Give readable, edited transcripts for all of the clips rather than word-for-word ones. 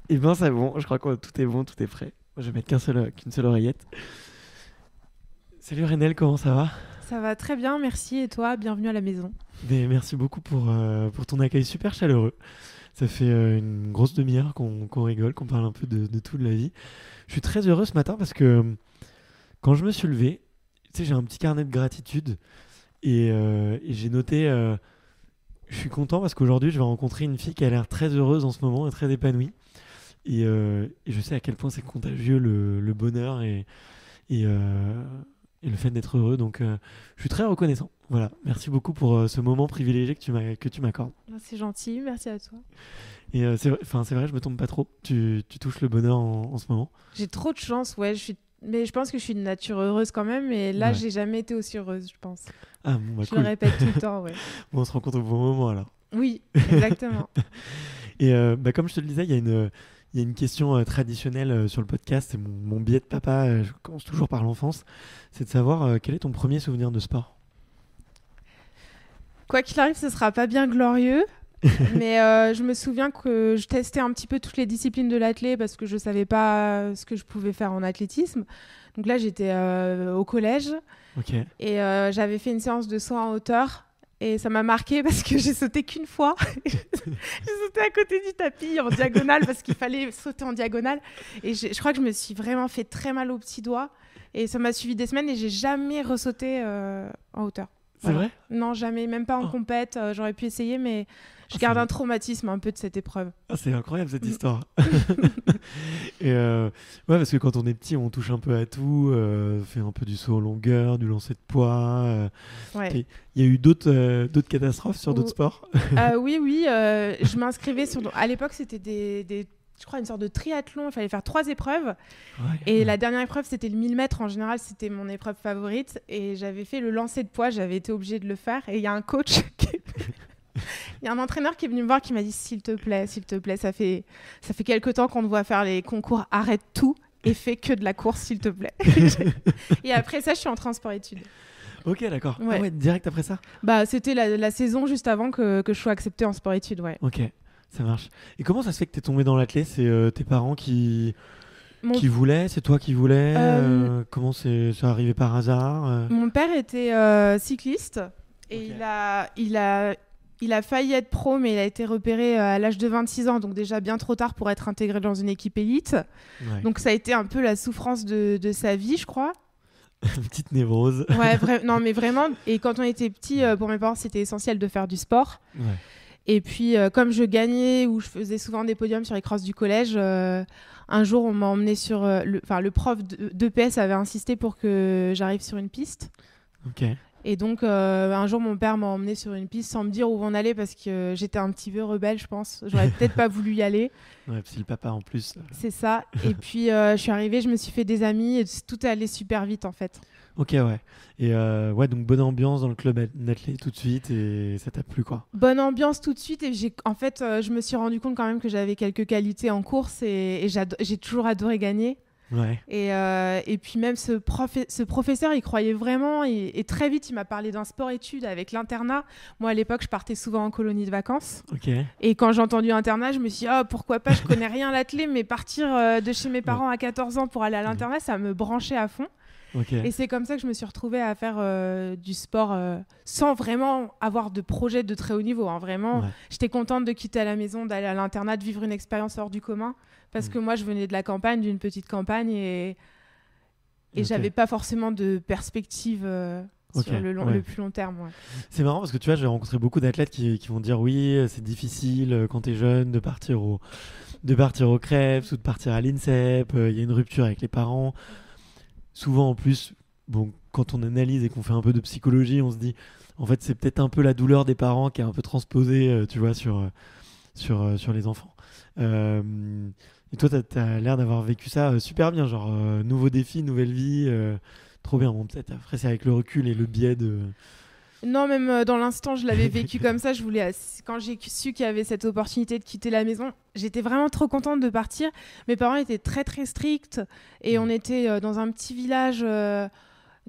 Eh ben c'est bon, je crois que tout est bon, tout est prêt. Moi, je vais mettre qu'une seule oreillette. Salut Renel, comment ça va? Ça va très bien, merci. Et toi, bienvenue à la maison. Merci beaucoup pour ton accueil super chaleureux. Ça fait une grosse demi-heure qu'on rigole, qu'on parle un peu de tout de la vie. Je suis très heureux ce matin parce que quand je me suis levé, tu sais, j'ai un petit carnet de gratitude et j'ai noté. Je suis content parce qu'aujourd'hui, je vais rencontrer une fille qui a l'air très heureuse en ce moment et très épanouie. Et je sais à quel point c'est contagieux le bonheur et, euh, et le fait d'être heureux. Donc, je suis très reconnaissant. Voilà, merci beaucoup pour ce moment privilégié que tu m'accordes. C'est gentil, merci à toi. Et c'est vrai, je me tombe pas trop. Tu touches le bonheur en ce moment. J'ai trop de chance, ouais. Mais je pense que je suis de nature heureuse quand même. Et là, Ouais. j'ai jamais été aussi heureuse, je pense. Ah bon, bah Je cool. le répète tout le temps, ouais. Bon, on se rencontre au bon moment alors. Oui, exactement. Et bah, comme je te le disais, il y a une question traditionnelle sur le podcast. C'est mon biais de papa. Je commence toujours par l'enfance. C'est de savoir quel est ton premier souvenir de sport. Quoi qu'il arrive, ce sera pas bien glorieux. Mais je me souviens que je testais un petit peu toutes les disciplines de l'athlé parce que je savais pas ce que je pouvais faire en athlétisme. Donc là, j'étais au collège Ok. et j'avais fait une séance de saut en hauteur. Et ça m'a marqué parce que j'ai sauté qu'une fois. J'ai sauté à côté du tapis en diagonale parce qu'il fallait sauter en diagonale. Et je crois que je me suis vraiment fait très mal au petit doigt. Et ça m'a suivi des semaines et j'ai jamais ressauté en hauteur. C'est vrai? Non, jamais, même pas en Oh. compète. J'aurais pu essayer, mais je Ah, garde un traumatisme un peu de cette épreuve. Ah, c'est incroyable cette histoire. Et ouais, parce que quand on est petit, on touche un peu à tout, fait un peu du saut en longueur, du lancer de poids. Ouais. Et il y a eu d'autres catastrophes sur d'autres sports? Oui. Je m'inscrivais sur. À l'époque, c'était je crois, une sorte de triathlon. Il fallait faire 3 épreuves. Ouais. Et la dernière épreuve, c'était le 1000 mètres. En général, c'était mon épreuve favorite. Et j'avais fait le lancer de poids. J'avais été obligée de le faire. Et il y a un coach il y a un entraîneur qui est venu me voir qui m'a dit s'il te plaît, ça fait quelque temps qu'on te voit faire les concours, arrête tout et fais que de la course, s'il te plaît. Et après ça, je suis entrée en sport-études. Ok, d'accord. Ouais. Ah ouais, direct après ça? Bah, c'était la saison juste avant que je sois acceptée en sport-études, ouais. Ok, ça marche. Et comment ça se fait que t'es tombée dans l'athlé? C'est tes parents qui voulaient? C'est toi qui voulais? Comment c'est arrivé par hasard? Mon père était cycliste et Ok. il a failli être pro, mais il a été repéré à l'âge de 26 ans, donc déjà bien trop tard pour être intégré dans une équipe élite. Ouais. Donc ça a été un peu la souffrance de sa vie, je crois. Petite névrose. Ouais, non, mais vraiment. Et quand on était petit, pour mes parents, c'était essentiel de faire du sport. Ouais. Et puis, comme je gagnais ou je faisais souvent des podiums sur les crosses du collège, un jour, on m'a emmené sur. Le prof d'EPS avait insisté pour que j'arrive sur une piste. Ok. Et donc, un jour, mon père m'a emmené sur une piste sans me dire où on allait parce que j'étais un petit peu rebelle, je pense. J'aurais peut-être pas voulu y aller. Ouais, c'est le papa en plus. C'est ça. Et puis, je suis arrivée, je me suis fait des amis et tout est allé super vite, en fait. Ok, ouais. Et ouais, donc bonne ambiance dans le club athlé tout de suite et ça t'a plu, quoi. Bonne ambiance tout de suite. Et en fait, je me suis rendu compte quand même que j'avais quelques qualités en course et j'ai toujours adoré gagner. Ouais. Et puis même ce professeur, il croyait vraiment et très vite, il m'a parlé d'un sport-études avec l'internat. Moi, à l'époque, je partais souvent en colonie de vacances. Ok. Et quand j'ai entendu internat, je me suis dit, oh, pourquoi pas, je connais rien à l'athlé, mais partir de chez mes parents à 14 ans pour aller à l'internat, ça me branchait à fond. Ok. Et c'est comme ça que je me suis retrouvée à faire du sport sans vraiment avoir de projet de très haut niveau. Hein. Vraiment, Ouais. j'étais contente de quitter la maison, d'aller à l'internat, de vivre une expérience hors du commun. Parce que moi, je venais de la campagne, d'une petite campagne, et Ok. j'avais pas forcément de perspective Ok, sur ouais. le plus long terme. Ouais. C'est marrant parce que tu vois, j'ai rencontré beaucoup d'athlètes qui vont dire oui, c'est difficile quand t'es jeune de partir au Krebs ou de partir à l'INSEP, il y a une rupture avec les parents. Souvent en plus, bon, quand on analyse et qu'on fait un peu de psychologie, on se dit en fait c'est peut-être un peu la douleur des parents qui est un peu transposée, tu vois, sur les enfants. Euh, et toi, t'as l'air d'avoir vécu ça super bien, genre nouveau défi, nouvelle vie, trop bien. Bon, peut-être après c'est avec le recul et le biais de... Non, même dans l'instant, je l'avais vécu comme ça. Quand j'ai su qu'il y avait cette opportunité de quitter la maison, j'étais vraiment trop contente de partir. Mes parents étaient très très stricts et on était dans un petit village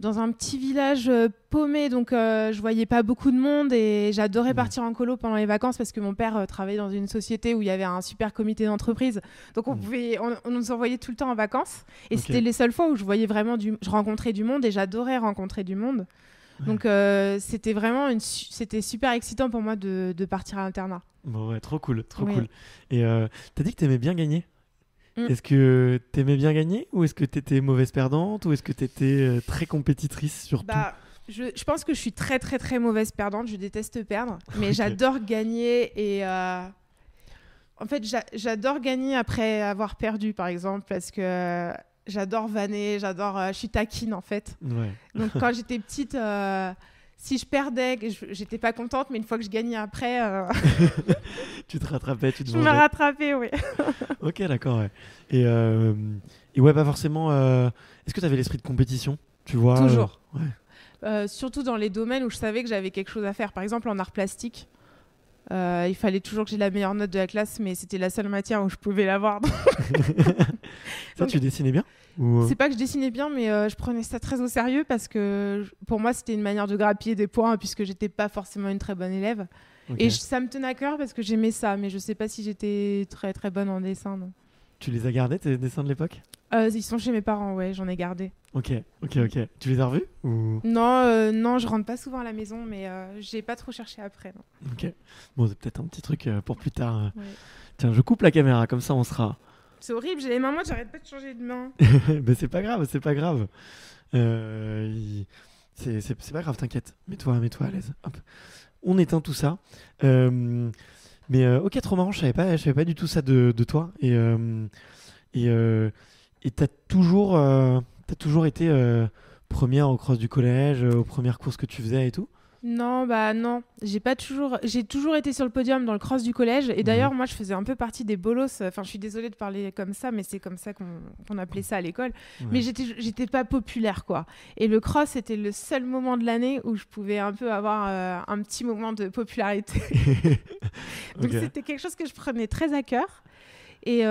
dans un petit village paumé, donc je voyais pas beaucoup de monde et j'adorais partir en colo pendant les vacances parce que mon père travaillait dans une société où il y avait un super comité d'entreprise. Donc on nous envoyait tout le temps en vacances et c'était les seules fois où je voyais vraiment je rencontrais du monde et j'adorais rencontrer du monde. Donc c'était vraiment c'était super excitant pour moi de partir à l'internat. Bon, ouais, trop cool. Et t'as dit que t'aimais bien gagner. Est-ce que t'aimais bien gagner ou est-ce que t'étais mauvaise perdante ou est-ce que t'étais très compétitrice surtout? Je pense que je suis très très très mauvaise perdante, je déteste perdre, mais j'adore gagner et en fait j'adore gagner après avoir perdu par exemple parce que j'adore vanner, je suis taquine en fait. Ouais. Donc quand j'étais petite, si je perdais, j'étais pas contente, mais une fois que je gagnais après... tu te rattrapais, tu te Je me rattrapais, oui. Ok, d'accord, ouais. Et ouais, pas forcément... Est-ce que tu avais l'esprit de compétition, tu vois? Toujours. Ouais. Surtout dans les domaines où je savais que j'avais quelque chose à faire. Par exemple, en art plastique, il fallait toujours que j'ai la meilleure note de la classe, mais c'était la seule matière où je pouvais l'avoir. Ça, tu dessinais bien? C'est pas que je dessinais bien, mais je prenais ça très au sérieux parce que pour moi, c'était une manière de grappiller des points puisque j'étais pas forcément une très bonne élève. Okay. Et ça me tenait à cœur parce que j'aimais ça, mais je sais pas si j'étais très très bonne en dessin. Non. Tu les as gardés, tes dessins de l'époque? Ils sont chez mes parents, ouais, j'en ai gardé. Ok. Tu les as revus ou... Non, je rentre pas souvent à la maison, mais j'ai pas trop cherché après. Non. Ok. Bon, c'est peut-être un petit truc pour plus tard. Ouais. Tiens, je coupe la caméra, comme ça on sera... C'est horrible, j'ai les mains moites, j'arrête pas de changer de main. Mais c'est pas grave. C'est pas grave, t'inquiète. Mets-toi à l'aise. Hop. On éteint tout ça. Mais ok, trop marrant, je savais pas du tout ça de toi. Et t'as toujours été première au cross du collège, aux premières courses que tu faisais et tout? Non, non. J'ai toujours été sur le podium dans le cross du collège. Et d'ailleurs, moi, je faisais un peu partie des bolos. Enfin, je suis désolée de parler comme ça, mais c'est comme ça qu'on appelait ça à l'école. Ouais. Mais j'étais pas populaire, quoi. Et le cross, c'était le seul moment de l'année où je pouvais un peu avoir un petit moment de popularité. Donc, c'était quelque chose que je prenais très à cœur. Et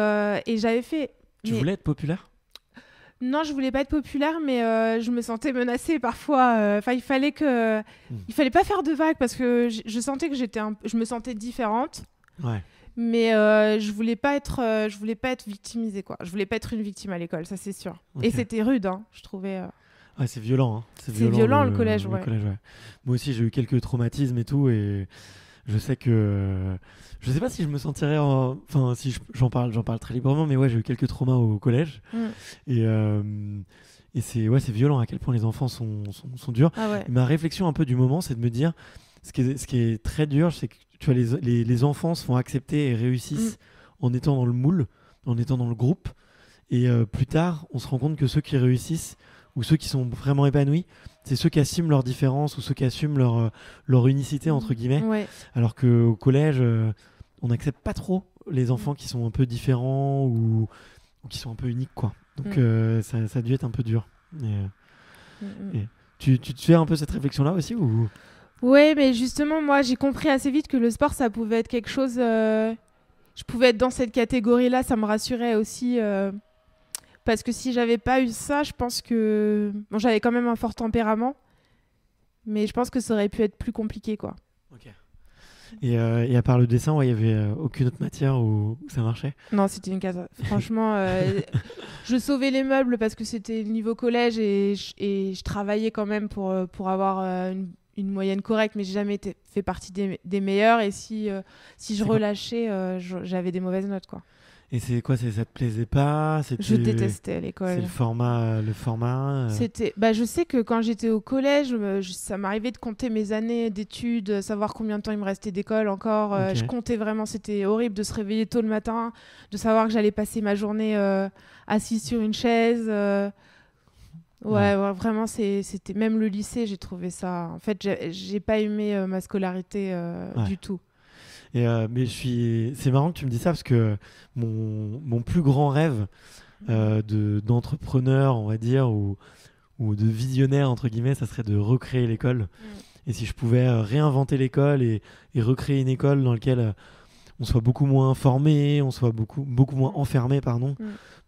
j'avais fait... Tu voulais être populaire? Non, je voulais pas être populaire, mais je me sentais menacée parfois. Enfin, il fallait pas faire de vagues parce que je sentais que je me sentais différente. Ouais. Mais je voulais pas être victimisée, quoi. Je voulais pas être une victime à l'école, ça c'est sûr. Okay. Et c'était rude, hein, je trouvais. Ouais, c'est violent, hein. C'est violent le collège, ouais. Moi aussi, j'ai eu quelques traumatismes et tout, et je sais que. Je sais pas si je me sentirais enfin si j'en parle très librement, mais ouais, j'ai eu quelques traumas au collège. Et c'est violent à quel point les enfants sont durs. Ah ouais. Ma réflexion un peu du moment, c'est de me dire ce qui est très dur, c'est que tu vois, les enfants se font accepter et réussissent en étant dans le moule, en étant dans le groupe, et plus tard on se rend compte que ceux qui réussissent ou ceux qui sont vraiment épanouis, c'est ceux qui assument leurs différences ou ceux qui assument leur unicité entre guillemets. Ouais. Alors qu'au collège on n'accepte pas trop les enfants qui sont un peu différents ou qui sont un peu uniques, quoi. Donc ça a dû être un peu dur. Et tu te fais un peu cette réflexion-là aussi ou... Ouais, mais justement, moi, j'ai compris assez vite que le sport, ça pouvait être quelque chose... Je pouvais être dans cette catégorie-là, ça me rassurait aussi. Parce que si j'avais pas eu ça, je pense que... Bon, j'avais quand même un fort tempérament, mais je pense que ça aurait pu être plus compliqué, quoi. Ok. Et à part le dessin, il y avait aucune autre matière où ça marchait? Non, c'était une case. Franchement, je sauvais les meubles parce que c'était le niveau collège et je travaillais quand même pour avoir une moyenne correcte, mais j'ai jamais fait partie des meilleurs. Et si je relâchais, j'avais des mauvaises notes, quoi. Et c'est quoi, ça te plaisait pas? Je détestais l'école. C'est le format. C'était, je sais que quand j'étais au collège, ça m'arrivait de compter mes années d'études, savoir combien de temps il me restait d'école encore. Okay. Je comptais vraiment, c'était horrible de se réveiller tôt le matin, de savoir que j'allais passer ma journée assise sur une chaise. Ouais, vraiment, c'était même le lycée, j'ai trouvé ça. En fait, j'ai pas aimé ma scolarité du tout. Mais c'est marrant que tu me dis ça parce que mon plus grand rêve d'entrepreneur, on va dire, ou de visionnaire, entre guillemets, ça serait de recréer l'école. Et si je pouvais réinventer l'école et recréer une école dans laquelle on soit beaucoup moins formé, on soit beaucoup moins enfermé, pardon.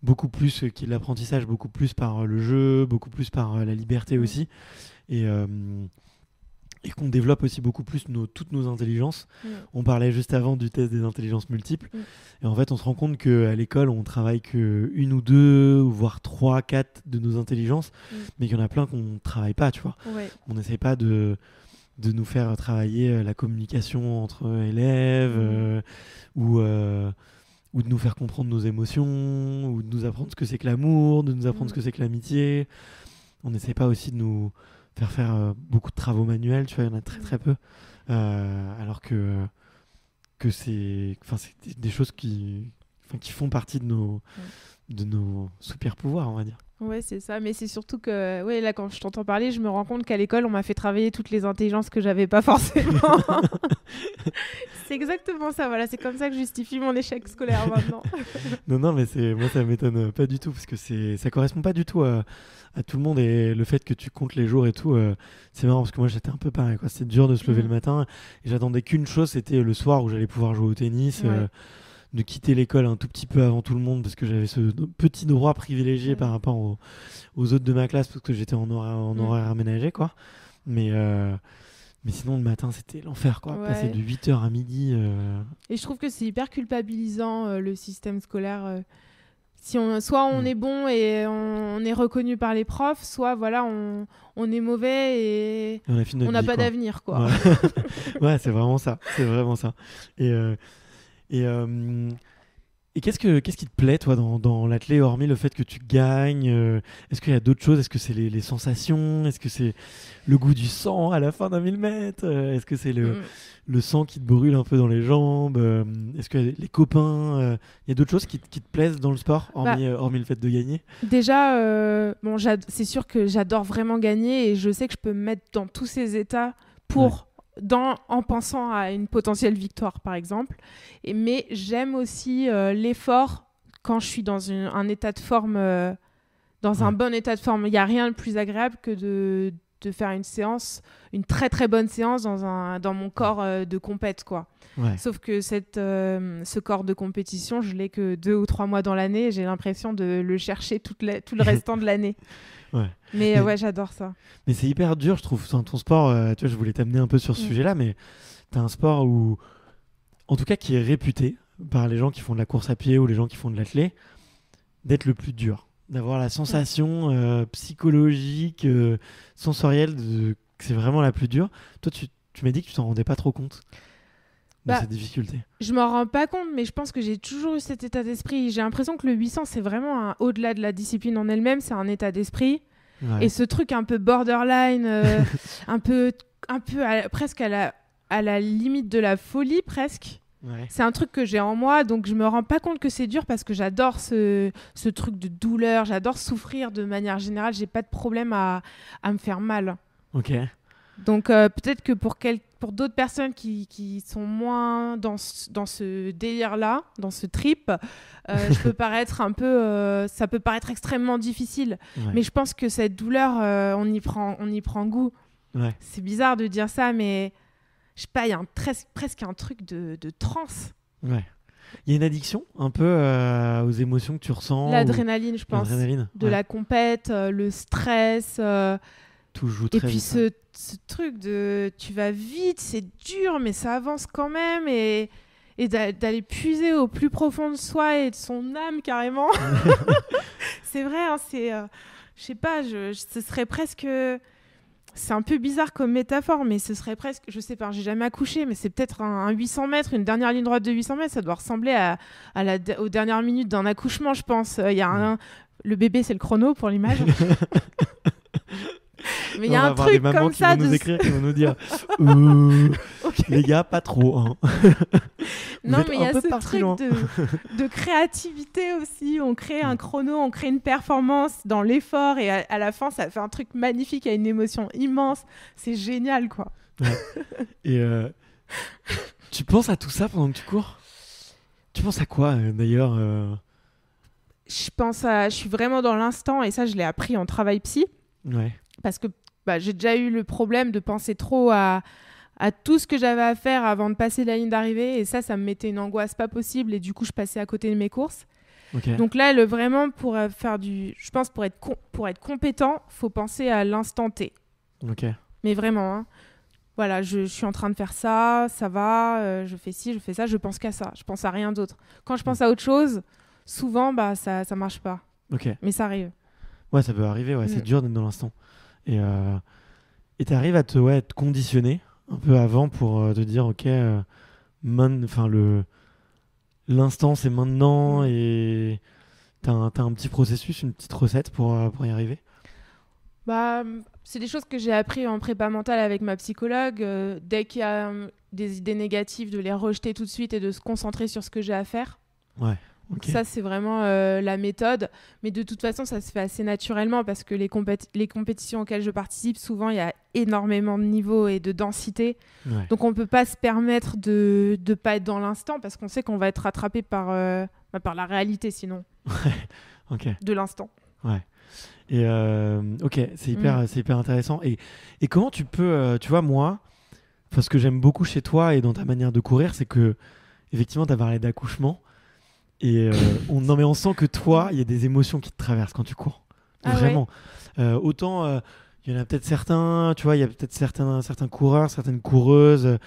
Beaucoup plus qu'il y ait de l'apprentissage, beaucoup plus par le jeu, beaucoup plus par la liberté aussi. Et qu'on développe aussi beaucoup plus toutes nos intelligences. On parlait juste avant du test des intelligences multiples. Et en fait, on se rend compte qu'à l'école, on travaille qu'une ou deux, voire 3, 4 de nos intelligences, mais qu'il y en a plein qu'on ne travaille pas, tu vois. On n'essaie pas de nous faire travailler la communication entre élèves ou de nous faire comprendre nos émotions, ou de nous apprendre ce que c'est que l'amour, de nous apprendre ce que c'est que l'amitié. On n'essaie pas aussi de nous faire beaucoup de travaux manuels, tu vois, il y en a très très peu. Alors que c'est des choses qui font partie de nos super pouvoirs, on va dire. Ouais, c'est ça, mais c'est surtout que là, quand je t'entends parler, je me rends compte qu'à l'école, on m'a fait travailler toutes les intelligences que j'avais pas forcément. C'est exactement ça, voilà, c'est comme ça que je justifie mon échec scolaire maintenant. Non, mais moi, ça m'étonne pas du tout, parce que ça correspond pas du tout à tout le monde, et le fait que tu comptes les jours et tout, c'est marrant, parce que moi, j'étais un peu pareil, quoi. C'est dur de se lever le matin, et j'attendais qu'une chose, c'était le soir où j'allais pouvoir jouer au tennis, de quitter l'école un tout petit peu avant tout le monde, parce que j'avais ce petit droit privilégié par rapport aux autres de ma classe, parce que j'étais en horaire aménagé, quoi. Mais sinon, le matin, c'était l'enfer, quoi. Passer de 8h à midi. Et je trouve que c'est hyper culpabilisant, le système scolaire. Soit on est bon et on est reconnu par les profs, soit voilà, on est mauvais et on n'a pas d'avenir, quoi. Ouais, c'est vraiment ça. C'est vraiment ça. Et qu'est-ce qui te plaît, toi, dans l'athlé, hormis le fait que tu gagnes est-ce qu'il y a d'autres choses? Est-ce que c'est les sensations? Est-ce que c'est le goût du sang à la fin d'un 1000 mètres? Est-ce que c'est le sang qui te brûle un peu dans les jambes? Est-ce que les copains? Il y a d'autres choses qui te plaisent dans le sport, hormis le fait de gagner? Déjà, c'est sûr que j'adore vraiment gagner et je sais que je peux me mettre dans tous ces états pour... en pensant à une potentielle victoire, par exemple. Mais j'aime aussi l'effort quand je suis dans un état de forme, un bon état de forme. Il n'y a rien de plus agréable que de faire une très très bonne séance dans mon corps de compète, quoi. Sauf que ce corps de compétition, je l'ai que 2 ou 3 mois dans l'année et j'ai l'impression de le chercher tout le restant de l'année. Mais j'adore ça. Mais c'est hyper dur, je trouve. Ton sport, tu vois, je voulais t'amener un peu sur ce sujet-là, mais tu as un sport en tout cas, qui est réputé par les gens qui font de la course à pied ou les gens qui font de l'athlé, d'être le plus dur. D'avoir la sensation psychologique, sensorielle, que c'est vraiment la plus dure. Toi, tu m'as dit que tu t'en rendais pas trop compte de cette difficulté. Je m'en rends pas compte, mais je pense que j'ai toujours eu cet état d'esprit. J'ai l'impression que le 800, c'est vraiment au-delà de la discipline en elle-même, c'est un état d'esprit. Et ce truc un peu borderline, un peu presque à la limite de la folie, presque. C'est un truc que j'ai en moi, donc je me rends pas compte que c'est dur parce que j'adore ce truc de douleur, j'adore souffrir de manière générale, j'ai pas de problème à me faire mal. Ok. Donc peut-être que pour d'autres personnes qui sont moins dans ce délire-là, dans ce trip, je peux paraître un peu, ça peut paraître extrêmement difficile. Mais je pense que cette douleur, on y prend goût. C'est bizarre de dire ça, mais je sais pas, il y a presque un truc de transe. Il y a une addiction un peu aux émotions que tu ressens. L'adrénaline, je pense. La compète, le stress. Tout joue très vite. Et puis ce truc de tu vas vite, c'est dur, mais ça avance quand même. Et d'aller puiser au plus profond de soi et de son âme, carrément. C'est vrai, hein, je sais pas, ce serait presque... C'est un peu bizarre comme métaphore, mais ce serait presque... Je sais pas, j'ai jamais accouché, mais c'est peut-être un 800 mètres, une dernière ligne droite de 800 mètres. Ça doit ressembler aux dernières minutes d'un accouchement, je pense. Le bébé, c'est le chrono pour l'image. Mais il y a un truc comme ça. Qui vont nous écrire, qui vont nous dire les gars, pas trop. Hein. Non, mais il y a ce truc de créativité aussi. On crée un chrono, on crée une performance dans l'effort et à la fin, ça fait un truc magnifique, il y a une émotion immense. C'est génial, quoi. Et tu penses à tout ça pendant que tu cours? Tu penses à quoi, d'ailleurs Je suis vraiment dans l'instant et ça, je l'ai appris en travail psy. Parce que j'ai déjà eu le problème de penser trop à à tout ce que j'avais à faire avant de passer la ligne d'arrivée. Et ça me mettait une angoisse pas possible. Et du coup, je passais à côté de mes courses. Ok. Donc là, vraiment, je pense pour être compétent, faut penser à l'instant T. Ok. Mais vraiment, hein. Voilà, je suis en train de faire ça, ça va, je fais ci, je fais ça, je pense qu'à ça, je pense à rien d'autre. Quand je pense à autre chose, souvent, ça marche pas. Ok. Mais ça arrive. Ouais, ça peut arriver, ouais, c'est dur d'être dans l'instant. Et t'arrives à te conditionner un peu avant pour te dire, ok, l'instant c'est maintenant et t'as un petit processus, une petite recette pour y arriver. Bah, c'est des choses que j'ai appris en prépa mentale avec ma psychologue. Dès qu'il y a des idées négatives, de les rejeter tout de suite et de se concentrer sur ce que j'ai à faire. Ouais. Okay. Ça, c'est vraiment la méthode. Mais de toute façon, ça se fait assez naturellement parce que les compétitions auxquelles je participe, souvent, il y a énormément de niveaux et de densité. Ouais. Donc, on ne peut pas se permettre de ne pas être dans l'instant parce qu'on sait qu'on va être rattrapé par la réalité, sinon. Ok. De l'instant. Ouais. Et ok, c'est hyper intéressant. Et comment tu peux, tu vois, moi, ce que j'aime beaucoup chez toi et dans ta manière de courir, c'est que, effectivement, tu as parlé d'accouchement. Et on sent que toi, il y a des émotions qui te traversent quand tu cours. Vraiment. Ouais. Autant, il y en a peut-être certains, tu vois, il y a peut-être certains coureurs, certaines coureuses.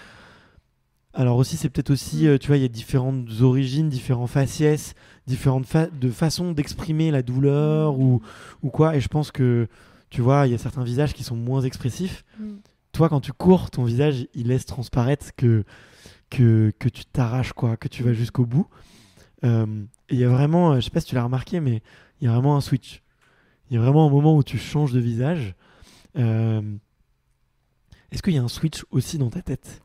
Alors aussi, c'est peut-être aussi, tu vois, il y a différentes origines, différents faciès, différentes façons d'exprimer la douleur ou quoi. Et je pense que, tu vois, il y a certains visages qui sont moins expressifs. Toi, quand tu cours, ton visage, il laisse transparaître que tu t'arraches, quoi, que tu vas jusqu'au bout. Et il y a vraiment, je sais pas si tu l'as remarqué, mais il y a vraiment un switch. Il y a vraiment un moment où tu changes de visage. Est-ce qu'il y a un switch aussi dans ta tête?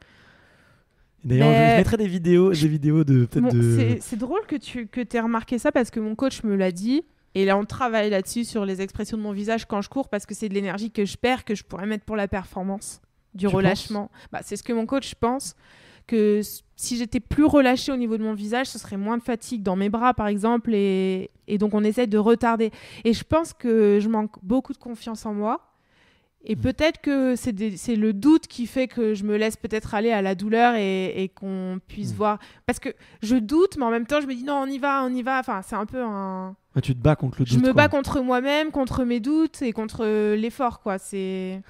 D'ailleurs, je mettrai des vidéos de peut-être de... C'est drôle que tu aies remarqué ça parce que mon coach me l'a dit. Et là, on travaille là-dessus sur les expressions de mon visage quand je cours parce que c'est de l'énergie que je perds, que je pourrais mettre pour la performance, du relâchement. C'est ce que mon coach pense. Que si j'étais plus relâchée au niveau de mon visage, ce serait moins de fatigue dans mes bras, par exemple. Et donc, on essaie de retarder. Et je pense que je manque beaucoup de confiance en moi. Et peut-être que c'est le doute qui fait que je me laisse peut-être aller à la douleur et qu'on puisse voir. Parce que je doute, mais en même temps, je me dis non, on y va. Enfin, c'est un peu un... Ouais, tu te bats contre le doute. Je me bats contre moi-même, contre mes doutes et contre l'effort, quoi. C'est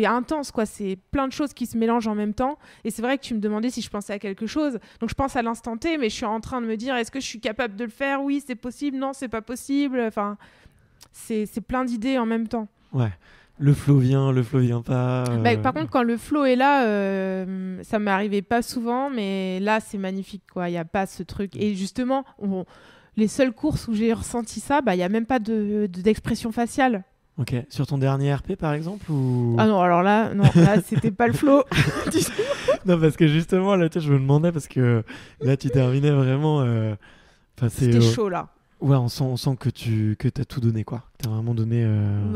intense, quoi. C'est plein de choses qui se mélangent en même temps. Et c'est vrai que tu me demandais si je pensais à quelque chose. Donc, je pense à l'instant T, mais je suis en train de me dire, est-ce que je suis capable de le faire? Oui, c'est possible. Non, c'est pas possible. Enfin, c'est plein d'idées en même temps. Ouais. Le flow vient pas. Par contre, quand le flow est là, ça m'est arrivé pas souvent, mais là, c'est magnifique, quoi. Il n'y a pas ce truc. Et justement, les seules courses où j'ai ressenti ça, il n'y a même pas d'expression faciale. Ok. Sur ton dernier RP, par exemple ou... Ah non, alors là, c'était pas le flow. Non, parce que justement, là, je me demandais, parce que là, tu terminais vraiment... C'était chaud, là. Ouais, on sent que t'as tout donné, quoi. T'as vraiment donné...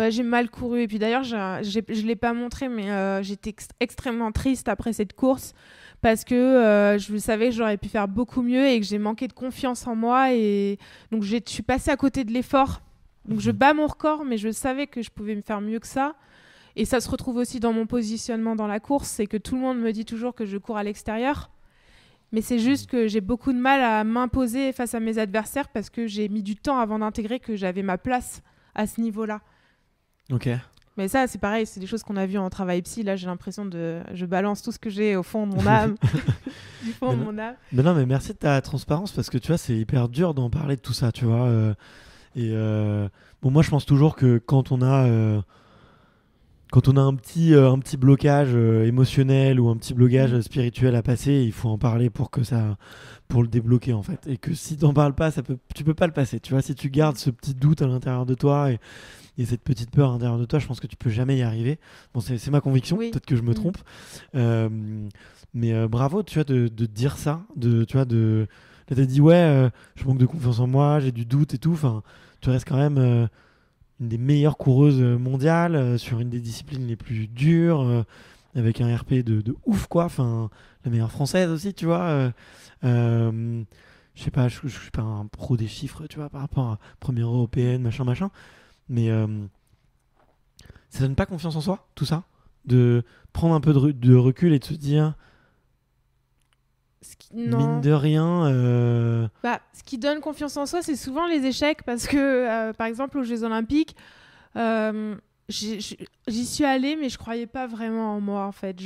J'ai mal couru. Et puis d'ailleurs, je l'ai pas montré, mais j'étais extrêmement triste après cette course parce que je savais que j'aurais pu faire beaucoup mieux et que j'ai manqué de confiance en moi. Et donc, je suis passée à côté de l'effort. Donc, je bats mon record, mais je savais que je pouvais me faire mieux que ça. Et ça se retrouve aussi dans mon positionnement dans la course. C'est que tout le monde me dit toujours que je cours à l'extérieur. Mais c'est juste que j'ai beaucoup de mal à m'imposer face à mes adversaires parce que j'ai mis du temps avant d'intégrer que j'avais ma place à ce niveau-là. Ok. Mais ça, c'est pareil, c'est des choses qu'on a vues en travail psy. Là, j'ai l'impression je balance tout ce que j'ai au fond de mon âme. Du fond de mon âme. Mais non, mais merci de ta transparence parce que tu vois, c'est hyper dur d'en parler de tout ça, tu vois. Bon, moi, je pense toujours que quand on a un petit blocage émotionnel ou un petit blocage spirituel à passer, il faut en parler pour le débloquer, en fait. Et que si t'en parles pas, tu peux pas le passer. Tu vois, si tu gardes ce petit doute à l'intérieur de toi et cette petite peur à l'intérieur de toi, je pense que tu peux jamais y arriver. Bon, c'est ma conviction. Oui. Peut-être que je me trompe. Mais bravo, tu vois, de dire ça. Tu vois, là, t'as dit je manque de confiance en moi, j'ai du doute et tout. Enfin, tu restes quand même une des meilleures coureuses mondiales sur une des disciplines les plus dures, avec un RP de ouf, quoi. Enfin, la meilleure française aussi, tu vois. Je sais pas, je suis pas un pro des chiffres, tu vois, par rapport à première européenne, machin. Mais ça donne pas confiance en soi, tout ça, de prendre un peu de recul et de se dire, Non. mine de rien... Ce qui donne confiance en soi, c'est souvent les échecs parce que, par exemple, aux Jeux Olympiques, j'y suis allée, mais je croyais pas vraiment en moi, en fait.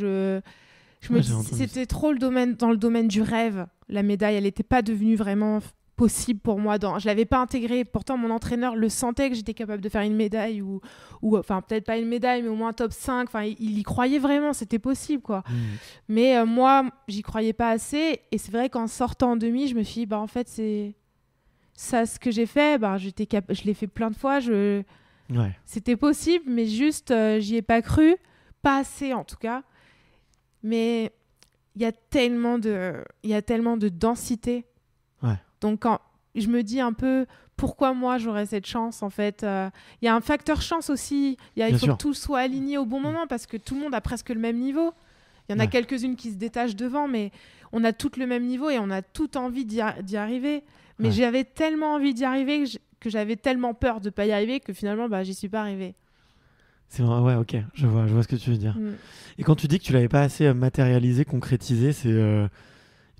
C'était trop dans le domaine du rêve. La médaille, elle n'était pas devenue vraiment possible pour moi. Je l'avais pas intégrée. Pourtant, mon entraîneur le sentait que j'étais capable de faire une médaille ou enfin, peut-être pas une médaille, mais au moins top 5. Enfin, il y croyait vraiment, c'était possible, quoi. Mais moi, j'y croyais pas assez. Et c'est vrai qu'en sortant en demi, je me suis dit, en fait, c'est ça ce que j'ai fait. Je l'ai fait plein de fois. C'était possible, mais juste, j'y ai pas cru. Pas assez, en tout cas. Mais il y a tellement de densité. Donc, quand je me dis un peu pourquoi moi j'aurais cette chance, en fait. Il y a un facteur chance aussi. Il faut que tout soit aligné au bon moment parce que tout le monde a presque le même niveau. Il y en a quelques-unes qui se détachent devant, mais on a toutes le même niveau et on a toutes envie d'y arriver. Mais j'avais tellement envie d'y arriver que j'avais tellement peur de ne pas y arriver que finalement, j'y suis pas arrivée. C'est vrai, ouais, ok, je vois ce que tu veux dire. Et quand tu dis que tu l'avais pas assez matérialisé, concrétisé,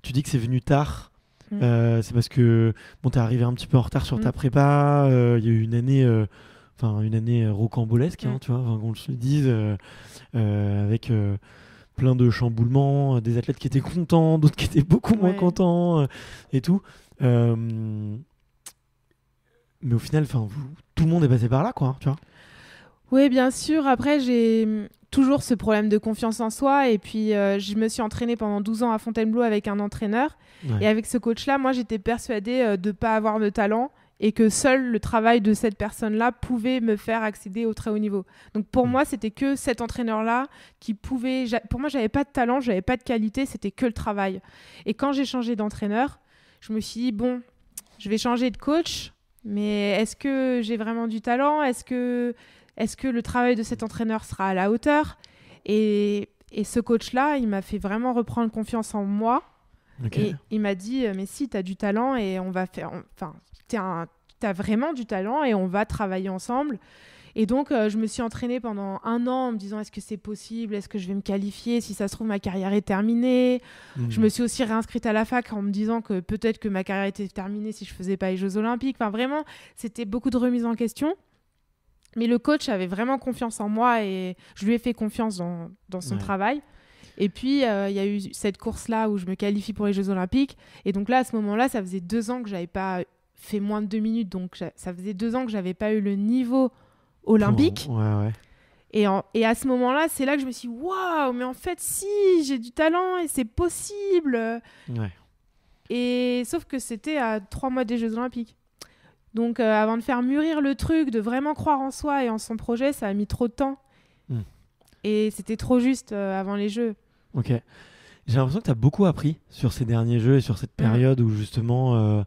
tu dis que c'est venu tard. C'est parce que t'es arrivé un petit peu en retard sur ta prépa. Il y a eu une année rocambolesque, tu vois, qu'on se le dise, avec plein de chamboulements, des athlètes qui étaient contents, d'autres qui étaient beaucoup moins contents, et tout. Mais au final, tout le monde est passé par là, quoi, tu vois. Oui, bien sûr. Après, j'ai toujours ce problème de confiance en soi. Et puis, je me suis entraînée pendant 12 ans à Fontainebleau avec un entraîneur. Et avec ce coach-là, moi, j'étais persuadée de ne pas avoir de talent et que seul le travail de cette personne-là pouvait me faire accéder au très haut niveau. Donc, pour moi, c'était que cet entraîneur-là qui pouvait... Pour moi, je n'avais pas de talent, je n'avais pas de qualité, c'était que le travail. Et quand j'ai changé d'entraîneur, je me suis dit, je vais changer de coach, mais est-ce que j'ai vraiment du talent ? Est-ce que le travail de cet entraîneur sera à la hauteur ? Et ce coach-là, il m'a fait vraiment reprendre confiance en moi. Et il m'a dit, mais si, tu as du talent et on va faire... Enfin, tu as vraiment du talent et on va travailler ensemble. Et donc, je me suis entraînée pendant 1 an en me disant, est-ce que c'est possible ? Est-ce que je vais me qualifier ? Si ça se trouve, ma carrière est terminée. Je me suis aussi réinscrite à la fac en me disant que peut-être que ma carrière était terminée si je ne faisais pas les Jeux Olympiques. Enfin, vraiment, c'était beaucoup de remises en question. Mais le coach avait vraiment confiance en moi et je lui ai fait confiance dans son travail. Et puis, il y a eu cette course-là où je me qualifie pour les Jeux Olympiques. Et donc là, à ce moment-là, ça faisait 2 ans que je n'avais pas fait moins de 2 minutes. Donc, ça faisait 2 ans que je n'avais pas eu le niveau olympique. Et à ce moment-là, c'est là que je me suis dit, waouh, mais en fait, si, j'ai du talent et c'est possible. Et sauf que c'était à 3 mois des Jeux Olympiques. Donc, avant de faire mûrir le truc, de vraiment croire en soi et en son projet, ça a mis trop de temps. Et c'était trop juste avant les Jeux. Ok. J'ai l'impression que tu as beaucoup appris sur ces derniers Jeux et sur cette période où justement,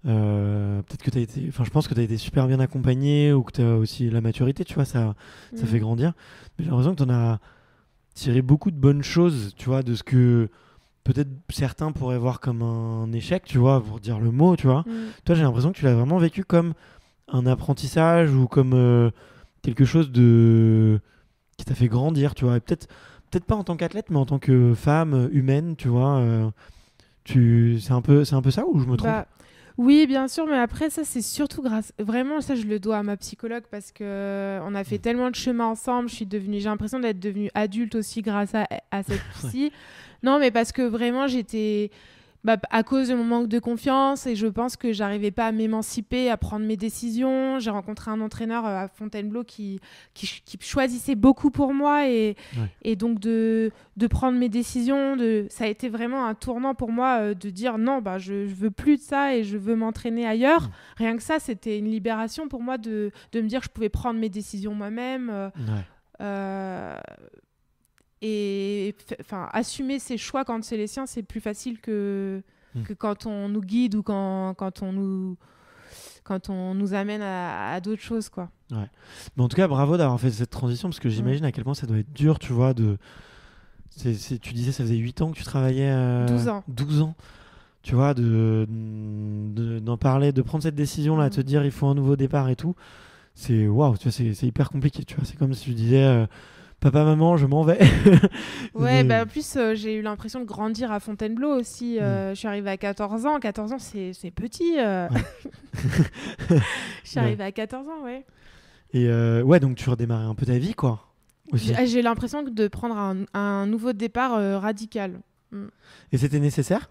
peut-être que tu as été... Enfin, je pense que tu as été super bien accompagné ou que tu as aussi la maturité, tu vois, ça fait grandir. Mais j'ai l'impression que tu en as tiré beaucoup de bonnes choses, tu vois, de ce que... peut-être certains pourraient voir comme un échec, tu vois, pour dire le mot, tu vois. Toi, j'ai l'impression que tu l'as vraiment vécu comme un apprentissage ou comme quelque chose qui t'a fait grandir, tu vois. Et peut-être pas en tant qu'athlète, mais en tant que femme humaine, tu vois. C'est un peu ça ou je me trompe ? Oui, bien sûr, mais après, ça, c'est surtout grâce... Vraiment, ça, je le dois à ma psychologue parce qu'on a fait tellement de chemin ensemble. J'ai l'impression d'être devenue adulte aussi grâce à cette psy. Non, mais parce que vraiment, j'étais... à cause de mon manque de confiance et je pense que j'arrivais pas à m'émanciper, à prendre mes décisions. J'ai rencontré un entraîneur à Fontainebleau qui choisissait beaucoup pour moi et donc de prendre mes décisions. Ça a été vraiment un tournant pour moi de dire non, je veux plus de ça et je veux m'entraîner ailleurs. Rien que ça, c'était une libération pour moi de me dire que je pouvais prendre mes décisions moi-même. Et assumer ses choix quand c'est les siens, c'est plus facile que quand on nous guide ou quand on nous amène à d'autres choses, quoi. Mais en tout cas, bravo d'avoir fait cette transition parce que j'imagine à quel point ça doit être dur, tu vois. Tu disais ça faisait 8 ans que tu travaillais 12 ans. Tu vois, d'en parler, de prendre cette décision-là, de te dire il faut un nouveau départ et tout. C'est waouh, tu vois, c'est hyper compliqué, tu vois. C'est comme si tu disais Papa, maman, je m'en vais. Ouais, bah, en plus, j'ai eu l'impression de grandir à Fontainebleau aussi. Je suis arrivée à 14 ans. 14 ans, c'est petit. Je suis arrivée à 14 ans, ouais. Et ouais, donc tu redémarrais un peu ta vie, quoi. Aussi. J'ai l'impression de prendre un nouveau départ radical. Et c'était nécessaire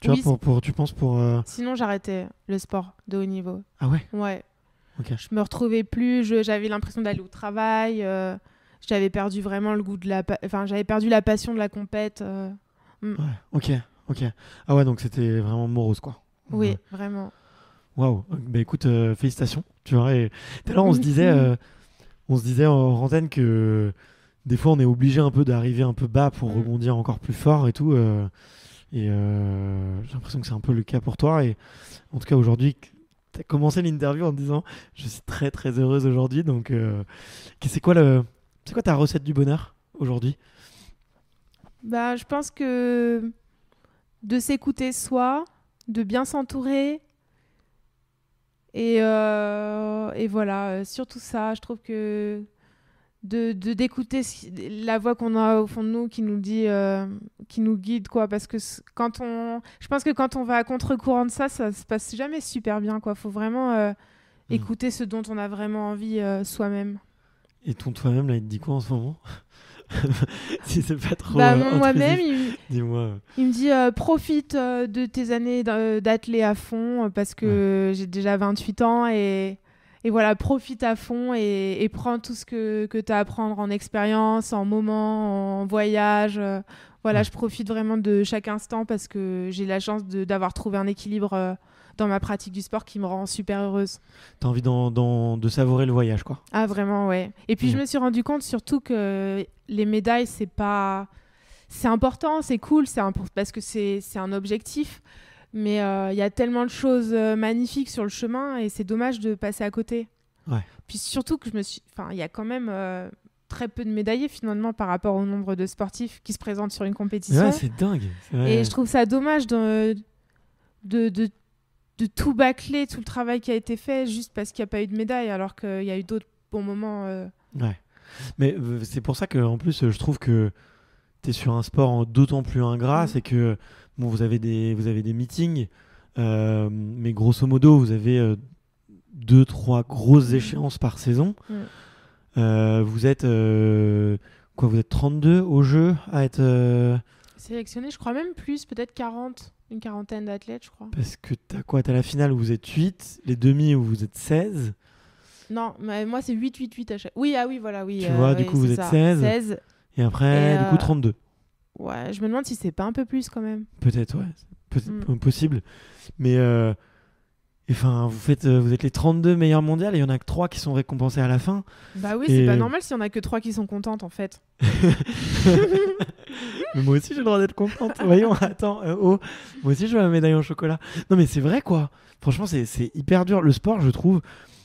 Oui, tu penses pour... Sinon, j'arrêtais le sport de haut niveau. Ah ouais. Ouais. Ok. Je me retrouvais plus. J'avais l'impression d'aller au travail. J'avais perdu vraiment le goût de Enfin, j'avais perdu la passion de la compète. Ouais. Ok. Ah ouais, donc c'était vraiment morose, quoi. Oui, vraiment. Waouh. Bah écoute, félicitations. Tu vois, et tout à l'heure, on se disait en antenne que des fois, on est obligé un peu d'arriver un peu bas pour rebondir encore plus fort et tout. Et j'ai l'impression que c'est un peu le cas pour toi. Et en tout cas, aujourd'hui, tu as commencé l'interview en te disant je suis très très heureuse aujourd'hui. Donc, c'est quoi ta recette du bonheur aujourd'hui? Bah, je pense que de s'écouter soi, de bien s'entourer. Et voilà, surtout ça, je trouve que d'écouter la voix qu'on a au fond de nous qui nous dit, qui nous guide, quoi. Parce que je pense que quand on va à contre-courant de ça se passe jamais super bien, quoi. Faut vraiment écouter ce dont on a vraiment envie soi-même. Et ton toi-même, là, il te dit quoi en ce moment? Si c'est pas trop moi-même, dis-moi. Il me dit profite de tes années d'athlète à fond parce que j'ai déjà 28 ans et voilà, profite à fond et prends tout ce que tu as à prendre en expérience, en moments, en voyage. Voilà, je profite vraiment de chaque instant parce que j'ai la chance d'avoir trouvé un équilibre dans ma pratique du sport qui me rend super heureuse. T'as envie de savourer le voyage, quoi. Ah, vraiment, ouais. Et puis je me suis rendu compte surtout que les médailles, c'est important, c'est cool, parce que c'est un objectif. Mais il y a tellement de choses magnifiques sur le chemin et c'est dommage de passer à côté. Ouais. Puis surtout que il y a quand même très peu de médaillés finalement par rapport au nombre de sportifs qui se présentent sur une compétition. Ouais, c'est dingue. Et je trouve ça dommage de tout bâcler, tout le travail qui a été fait juste parce qu'il n'y a pas eu de médaille, alors qu'il y a eu d'autres bons moments. Ouais. Mais c'est pour ça que en plus, je trouve que tu es sur un sport d'autant plus ingrat, c'est que bon, vous avez des meetings, mais grosso modo, vous avez 2-3 grosses échéances par saison. Vous êtes vous êtes 32 au jeu à être sélectionné, je crois même plus, peut-être 40, une quarantaine d'athlètes, je crois. Parce que t'as la finale où vous êtes 8, les demi où vous êtes 16. Non, mais moi c'est 8 à chaque. Oui, voilà, oui. Tu vois, du coup vous êtes 16. Et après, du coup 32. Ouais, je me demande si c'est pas un peu plus quand même. Peut-être, ouais. Possible. Mais vous êtes les 32 meilleurs mondiales et il y en a que 3 qui sont récompensés à la fin. Bah oui, c'est pas normal s'il y en a que 3 qui sont contentes en fait. Mais moi aussi j'ai le droit d'être contente. Voyons, attends, moi aussi je veux un médaille en chocolat. Non mais c'est vrai, quoi. Franchement, c'est hyper dur. Le sport, je trouve,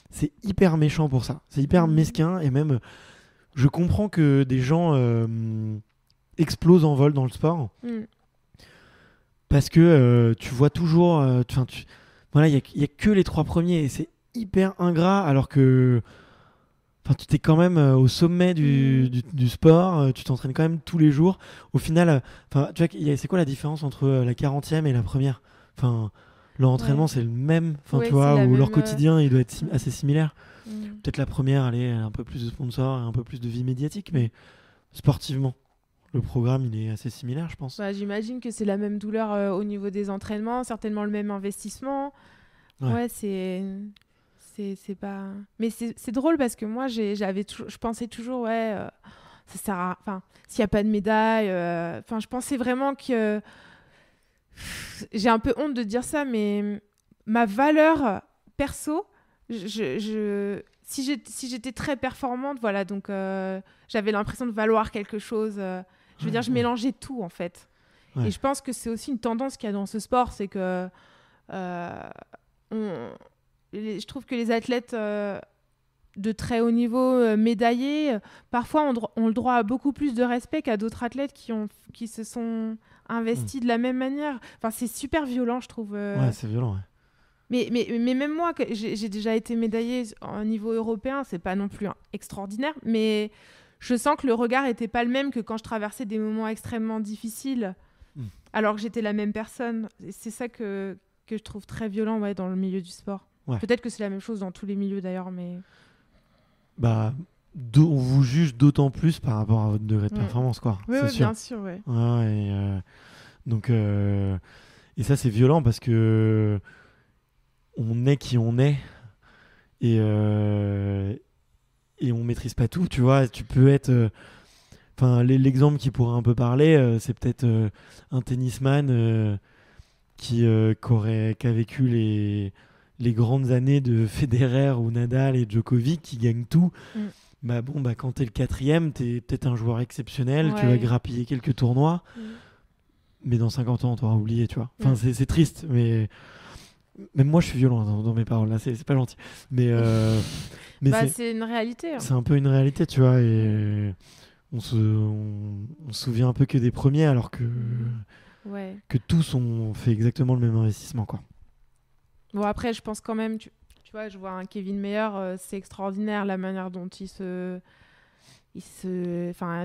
c'est hyper méchant pour ça. C'est hyper mesquin et même, je comprends que des gens explosent en vol dans le sport. Parce que tu vois toujours... voilà, il y a que les 3 premiers et c'est hyper ingrat alors que tu t'es quand même au sommet du sport, tu t'entraînes quand même tous les jours. Au final, tu vois, c'est quoi la différence entre la 40e et la première? Leur entraînement, c'est le même, tu vois, ou leur quotidien, il doit être assez similaire. Peut-être la première, elle a un peu plus de sponsors et un peu plus de vie médiatique, mais sportivement, le programme, il est assez similaire, je pense. Bah, j'imagine que c'est la même douleur au niveau des entraînements, certainement le même investissement. Ouais, c'est pas... Mais c'est drôle parce que moi, je pensais toujours, ça sert à... Enfin, s'il n'y a pas de médaille... je pensais vraiment que... J'ai un peu honte de dire ça, mais ma valeur perso, si j'étais très performante, voilà, donc j'avais l'impression de valoir quelque chose. Je veux dire, je mélangeais tout, en fait. Et je pense que c'est aussi une tendance qu'il y a dans ce sport, c'est que je trouve que les athlètes de très haut niveau médaillés, parfois ont le droit à beaucoup plus de respect qu'à d'autres athlètes qui se sont investis de la même manière. Enfin, c'est super violent, je trouve. Ouais, c'est violent, ouais. Mais même moi, j'ai déjà été médaillée au niveau européen, c'est pas non plus extraordinaire, mais je sens que le regard était pas le même que quand je traversais des moments extrêmement difficiles, alors que j'étais la même personne. Et c'est ça que je trouve très violent dans le milieu du sport. Ouais. Peut-être que c'est la même chose dans tous les milieux d'ailleurs, mais... Bah, on vous juge d'autant plus par rapport à votre degré de performance, quoi. Oui, c'est sûr. bien sûr, ouais. Donc, et ça, c'est violent parce que on est qui on est et on maîtrise pas tout, tu vois. Tu peux être... l'exemple qui pourrait un peu parler, c'est peut-être un tennisman qui a vécu les grandes années de Federer ou Nadal et Djokovic qui gagnent tout. Quand t'es le 4e, t'es peut-être un joueur exceptionnel, tu vas grappiller quelques tournois, mais dans 50 ans, t'auras oublié, tu vois. C'est triste, mais même moi, je suis violent dans mes paroles, là, c'est pas gentil. Mais c'est une réalité. Hein. C'est un peu une réalité, tu vois, et on se souvient un peu que des premiers, alors que tous ont fait exactement le même investissement, quoi. Bon, après, je pense quand même, tu vois, je vois un Kevin Mayer, c'est extraordinaire la manière dont j'ai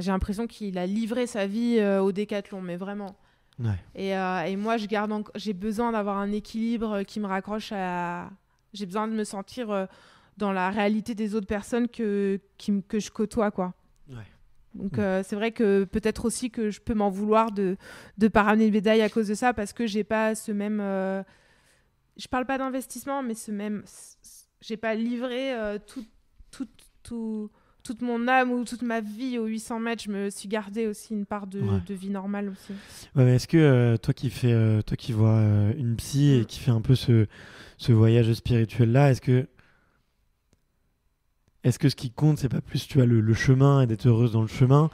l'impression qu'il a livré sa vie au décathlon, mais vraiment. Ouais. Et moi, j'ai besoin d'avoir un équilibre qui me raccroche à... J'ai besoin de me sentir dans la réalité des autres personnes que je côtoie, quoi. Ouais. Donc c'est vrai que peut-être aussi que je peux m'en vouloir de pas ramener de médaille à cause de ça, parce que j'ai pas ce même... Je parle pas d'investissement, mais j'ai pas livré toute mon âme ou toute ma vie aux 800 mètres. Je me suis gardé aussi une part de vie normale aussi. Ouais, mais est-ce que toi qui vois une psy et qui fait un peu ce voyage spirituel là, est-ce que ce qui compte, c'est pas plus, tu vois, le chemin et d'être heureuse dans le chemin,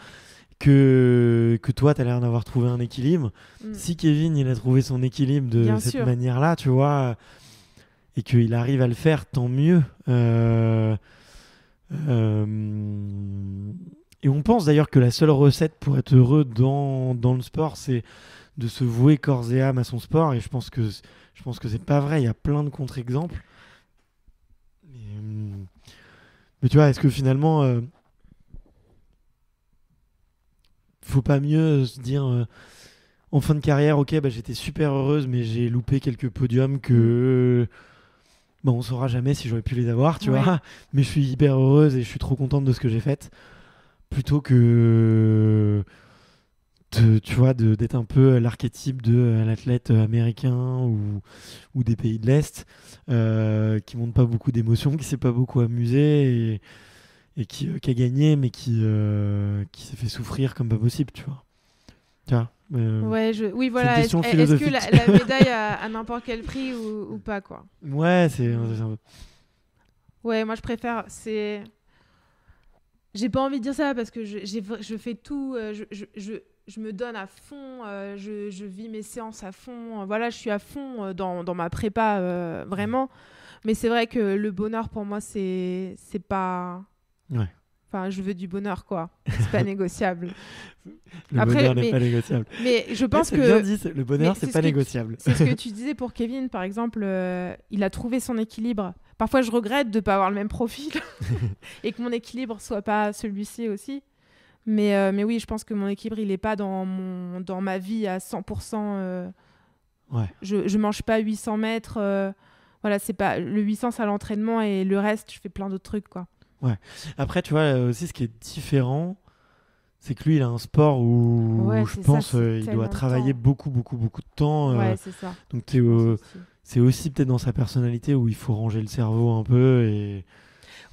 que toi, tu as l'air d'avoir trouvé un équilibre. Si Kevin, il a trouvé son équilibre de Bien cette sûr. manière-là, tu vois, et qu'il arrive à le faire, tant mieux. Et on pense d'ailleurs que la seule recette pour être heureux dans le sport, c'est de se vouer corps et âme à son sport. Et je pense que c'est pas vrai. Il y a plein de contre-exemples. Mais tu vois, est-ce que finalement... faut pas mieux se dire en fin de carrière, ok, j'étais super heureuse, mais j'ai loupé quelques podiums que on saura jamais si j'aurais pu les avoir, tu vois, mais je suis hyper heureuse et je suis trop contente de ce que j'ai fait, plutôt que tu vois, d'être un peu l'archétype de l'athlète américain ou des pays de l'Est qui montre pas beaucoup d'émotions, qui s'est pas beaucoup amusé et qui a gagné, mais qui s'est fait souffrir comme pas possible, tu vois. Oui, voilà. C'est une question Est-ce que philosophique. la médaille à n'importe quel prix ou pas, quoi. Ouais, c'est Ouais, moi je préfère. J'ai pas envie de dire ça parce que je fais tout. Je me donne à fond. Je vis mes séances à fond. Voilà, je suis à fond dans ma prépa, vraiment. Mais c'est vrai que le bonheur pour moi, c'est pas. Ouais. Enfin, je veux du bonheur, quoi. C'est pas négociable. Le bonheur n'est pas négociable. Mais je pense que... bien dit, le bonheur, c'est pas négociable. C'est ce que tu disais pour Kevin, par exemple. Il a trouvé son équilibre. Parfois, je regrette de ne pas avoir le même profil et que mon équilibre soit pas celui-ci aussi. Mais oui, je pense que mon équilibre, il n'est pas dans ma vie à 100%. Je mange pas 800 mètres. Voilà, c'est pas... Le 800, c'est à l'entraînement et le reste, je fais plein d'autres trucs, quoi. Ouais. Après, tu vois, aussi, ce qui est différent, c'est que lui, il a un sport où je pense il doit travailler beaucoup de temps. Ouais, c'est ça. Donc, c'est aussi peut-être dans sa personnalité où il faut ranger le cerveau un peu et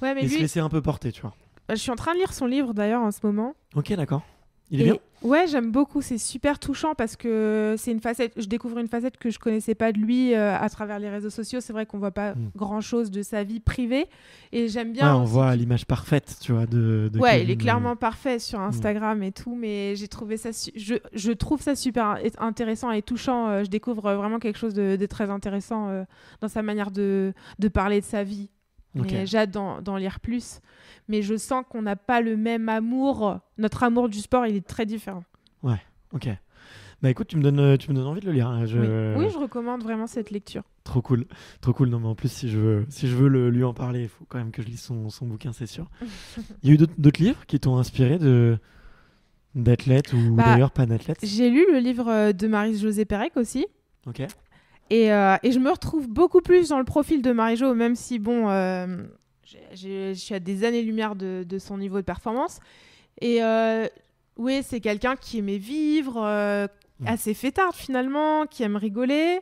se laisser un peu porter, tu vois. Je suis en train de lire son livre, d'ailleurs, en ce moment. Ok, d'accord. Il est bien ? Ouais, j'aime beaucoup. C'est super touchant parce que c'est une facette. Je découvre une facette que je connaissais pas de lui à travers les réseaux sociaux. C'est vrai qu'on voit pas grand-chose de sa vie privée, et j'aime bien. Ouais, on voit l'image parfaite, tu vois, de ouais, Kevin, il est clairement parfait sur Instagram et tout, mais j'ai trouvé ça. Je trouve ça super intéressant et touchant. Je découvre vraiment quelque chose de très intéressant dans sa manière de parler de sa vie. Mais j'ai hâte d'en lire plus. Mais je sens qu'on n'a pas le même amour. Notre amour du sport, il est très différent. Ouais, ok. Bah écoute, tu me donnes envie de le lire. Hein. Oui, je recommande vraiment cette lecture. Trop cool. Non, mais en plus, si je veux lui en parler, il faut quand même que je lise son bouquin, c'est sûr. Il y a eu d'autres livres qui t'ont inspiré d'athlètes ou d'ailleurs pas d'athlètes? J'ai lu le livre de Marie-Josée Pérec aussi. Ok. Et je me retrouve beaucoup plus dans le profil de Marie-Jo, même si, bon, je suis à des années-lumière de son niveau de performance. Et oui, c'est quelqu'un qui aimait vivre, assez fêtarde finalement, qui aime rigoler.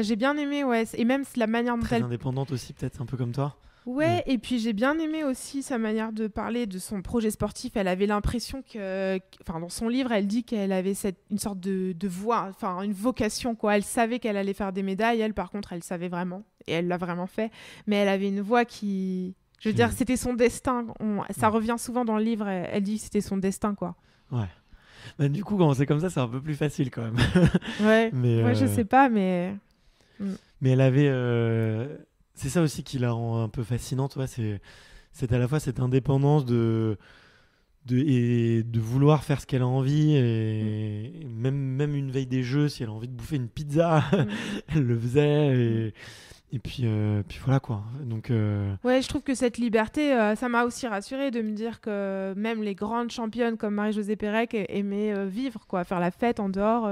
J'ai bien aimé, ouais. Et même la manière dont Très indépendante aussi, peut-être un peu comme toi. Ouais, et puis j'ai bien aimé aussi sa manière de parler de son projet sportif. Elle avait l'impression enfin, dans son livre, elle dit qu'elle avait une sorte de voix, enfin une vocation, quoi. Elle savait qu'elle allait faire des médailles. Elle, par contre, elle savait vraiment, et elle l'a vraiment fait. Mais elle avait une voix qui, je veux dire, c'était son destin. Ça revient souvent dans le livre. Elle dit que c'était son destin, quoi. Ouais. Bah, du coup, quand c'est comme ça, c'est un peu plus facile quand même. Ouais. Ouais, je sais pas, mais. Mais elle avait. C'est ça aussi qui la rend un peu fascinante, ouais, c'est à la fois cette indépendance et de vouloir faire ce qu'elle a envie, et même une veille des Jeux, si elle a envie de bouffer une pizza, elle le faisait, et puis voilà quoi. Donc, ouais, je trouve que cette liberté, ça m'a aussi rassurée de me dire que même les grandes championnes comme Marie-Josée Pérec aimaient vivre, quoi, faire la fête en dehors.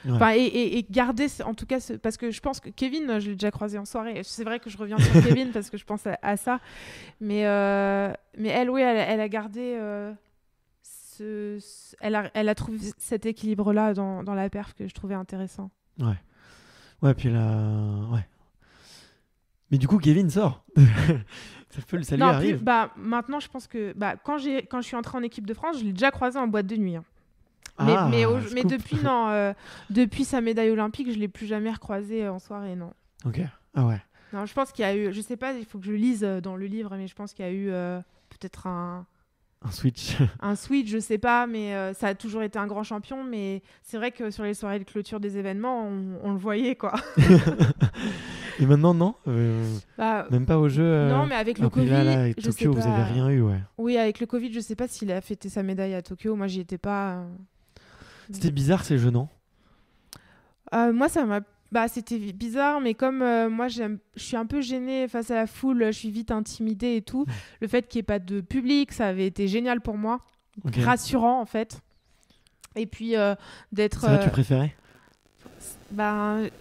Ouais. Et garder, en tout cas, parce que je pense que Kevin, je l'ai déjà croisé en soirée. C'est vrai que je reviens sur Kevin parce que je pense à ça. Mais elle, oui, elle a gardé. Elle a trouvé cet équilibre-là dans la perf que je trouvais intéressant. Ouais. Ouais, puis là. Ouais. Mais du coup, Kevin sort. ça lui arrive. Maintenant, je pense que quand je suis entrée en équipe de France, je l'ai déjà croisé en boîte de nuit. Hein. Mais depuis sa médaille olympique, je ne l'ai plus jamais recroisé en soirée, non. Ok, ah ouais. Non, je pense qu'il y a eu, je sais pas, il faut que je lise dans le livre, mais je pense qu'il y a eu peut-être un switch. Un switch, je sais pas, mais ça a toujours été un grand champion, mais c'est vrai que sur les soirées de clôture des événements, on le voyait, quoi. Et maintenant, non même pas au jeu Non, mais avec le Covid, là, à Tokyo, vous avez rien eu, ouais. Oui, avec le Covid, je sais pas s'il a fêté sa médaille à Tokyo. Moi, j'y étais pas. C'était bizarre ces jeux, non? Moi, ça m'a. C'était bizarre, mais comme moi, je suis un peu gênée face à la foule, je suis vite intimidée et tout. Le fait qu'il n'y ait pas de public, ça avait été génial pour moi. Okay. Rassurant, en fait. Et puis, d'être... C'est vrai, tu préférais?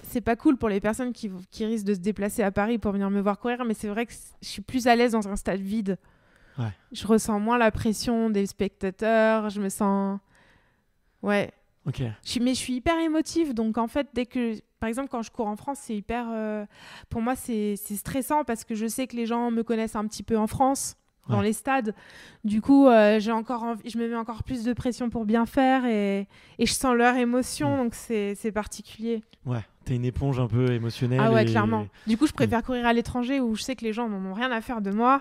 C'est pas cool pour les personnes qui risquent de se déplacer à Paris pour venir me voir courir, mais c'est vrai que je suis plus à l'aise dans un stade vide. Ouais. Je ressens moins la pression des spectateurs, je me sens... Ouais. Ok. Mais je suis hyper émotive, donc en fait, par exemple, quand je cours en France, c'est hyper... pour moi, c'est stressant parce que je sais que les gens me connaissent un petit peu en France, dans les stades. Du coup, je me mets encore plus de pression pour bien faire et je sens leur émotion, donc c'est particulier. Ouais, t'es une éponge un peu émotionnelle. Ah ouais, clairement. Du coup, je préfère courir à l'étranger où je sais que les gens n'en ont rien à faire de moi.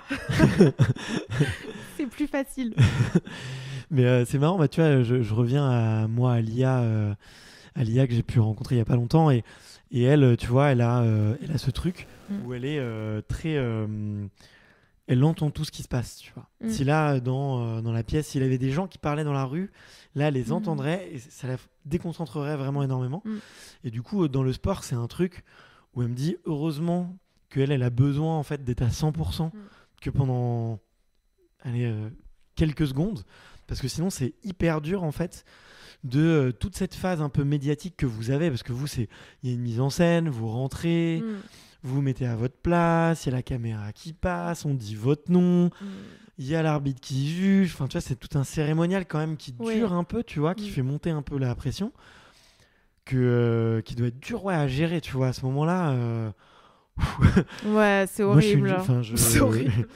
C'est plus facile. Mais c'est marrant, tu vois, je reviens à Lia que j'ai pu rencontrer il y a pas longtemps, et elle, tu vois, elle a ce truc où elle est très... elle entend tout ce qui se passe, tu vois. Si là, dans la pièce, s'il y avait des gens qui parlaient dans la rue, là, elle les entendrait et ça la déconcentrerait vraiment énormément. Et du coup, dans le sport, c'est un truc où elle me dit, heureusement qu'elle a besoin en fait d'être à 100%, que pendant quelques secondes, parce que sinon, c'est hyper dur en fait de toute cette phase un peu médiatique que vous avez, parce que vous, il y a une mise en scène, vous rentrez... Vous vous mettez à votre place, il y a la caméra qui passe, on dit votre nom, il y a l'arbitre qui juge. Enfin, tu vois, c'est tout un cérémonial quand même qui dure un peu, tu vois, qui fait monter un peu la pression, qui doit être dur à gérer, tu vois, à ce moment-là. Ouais, c'est horrible. C'est horrible.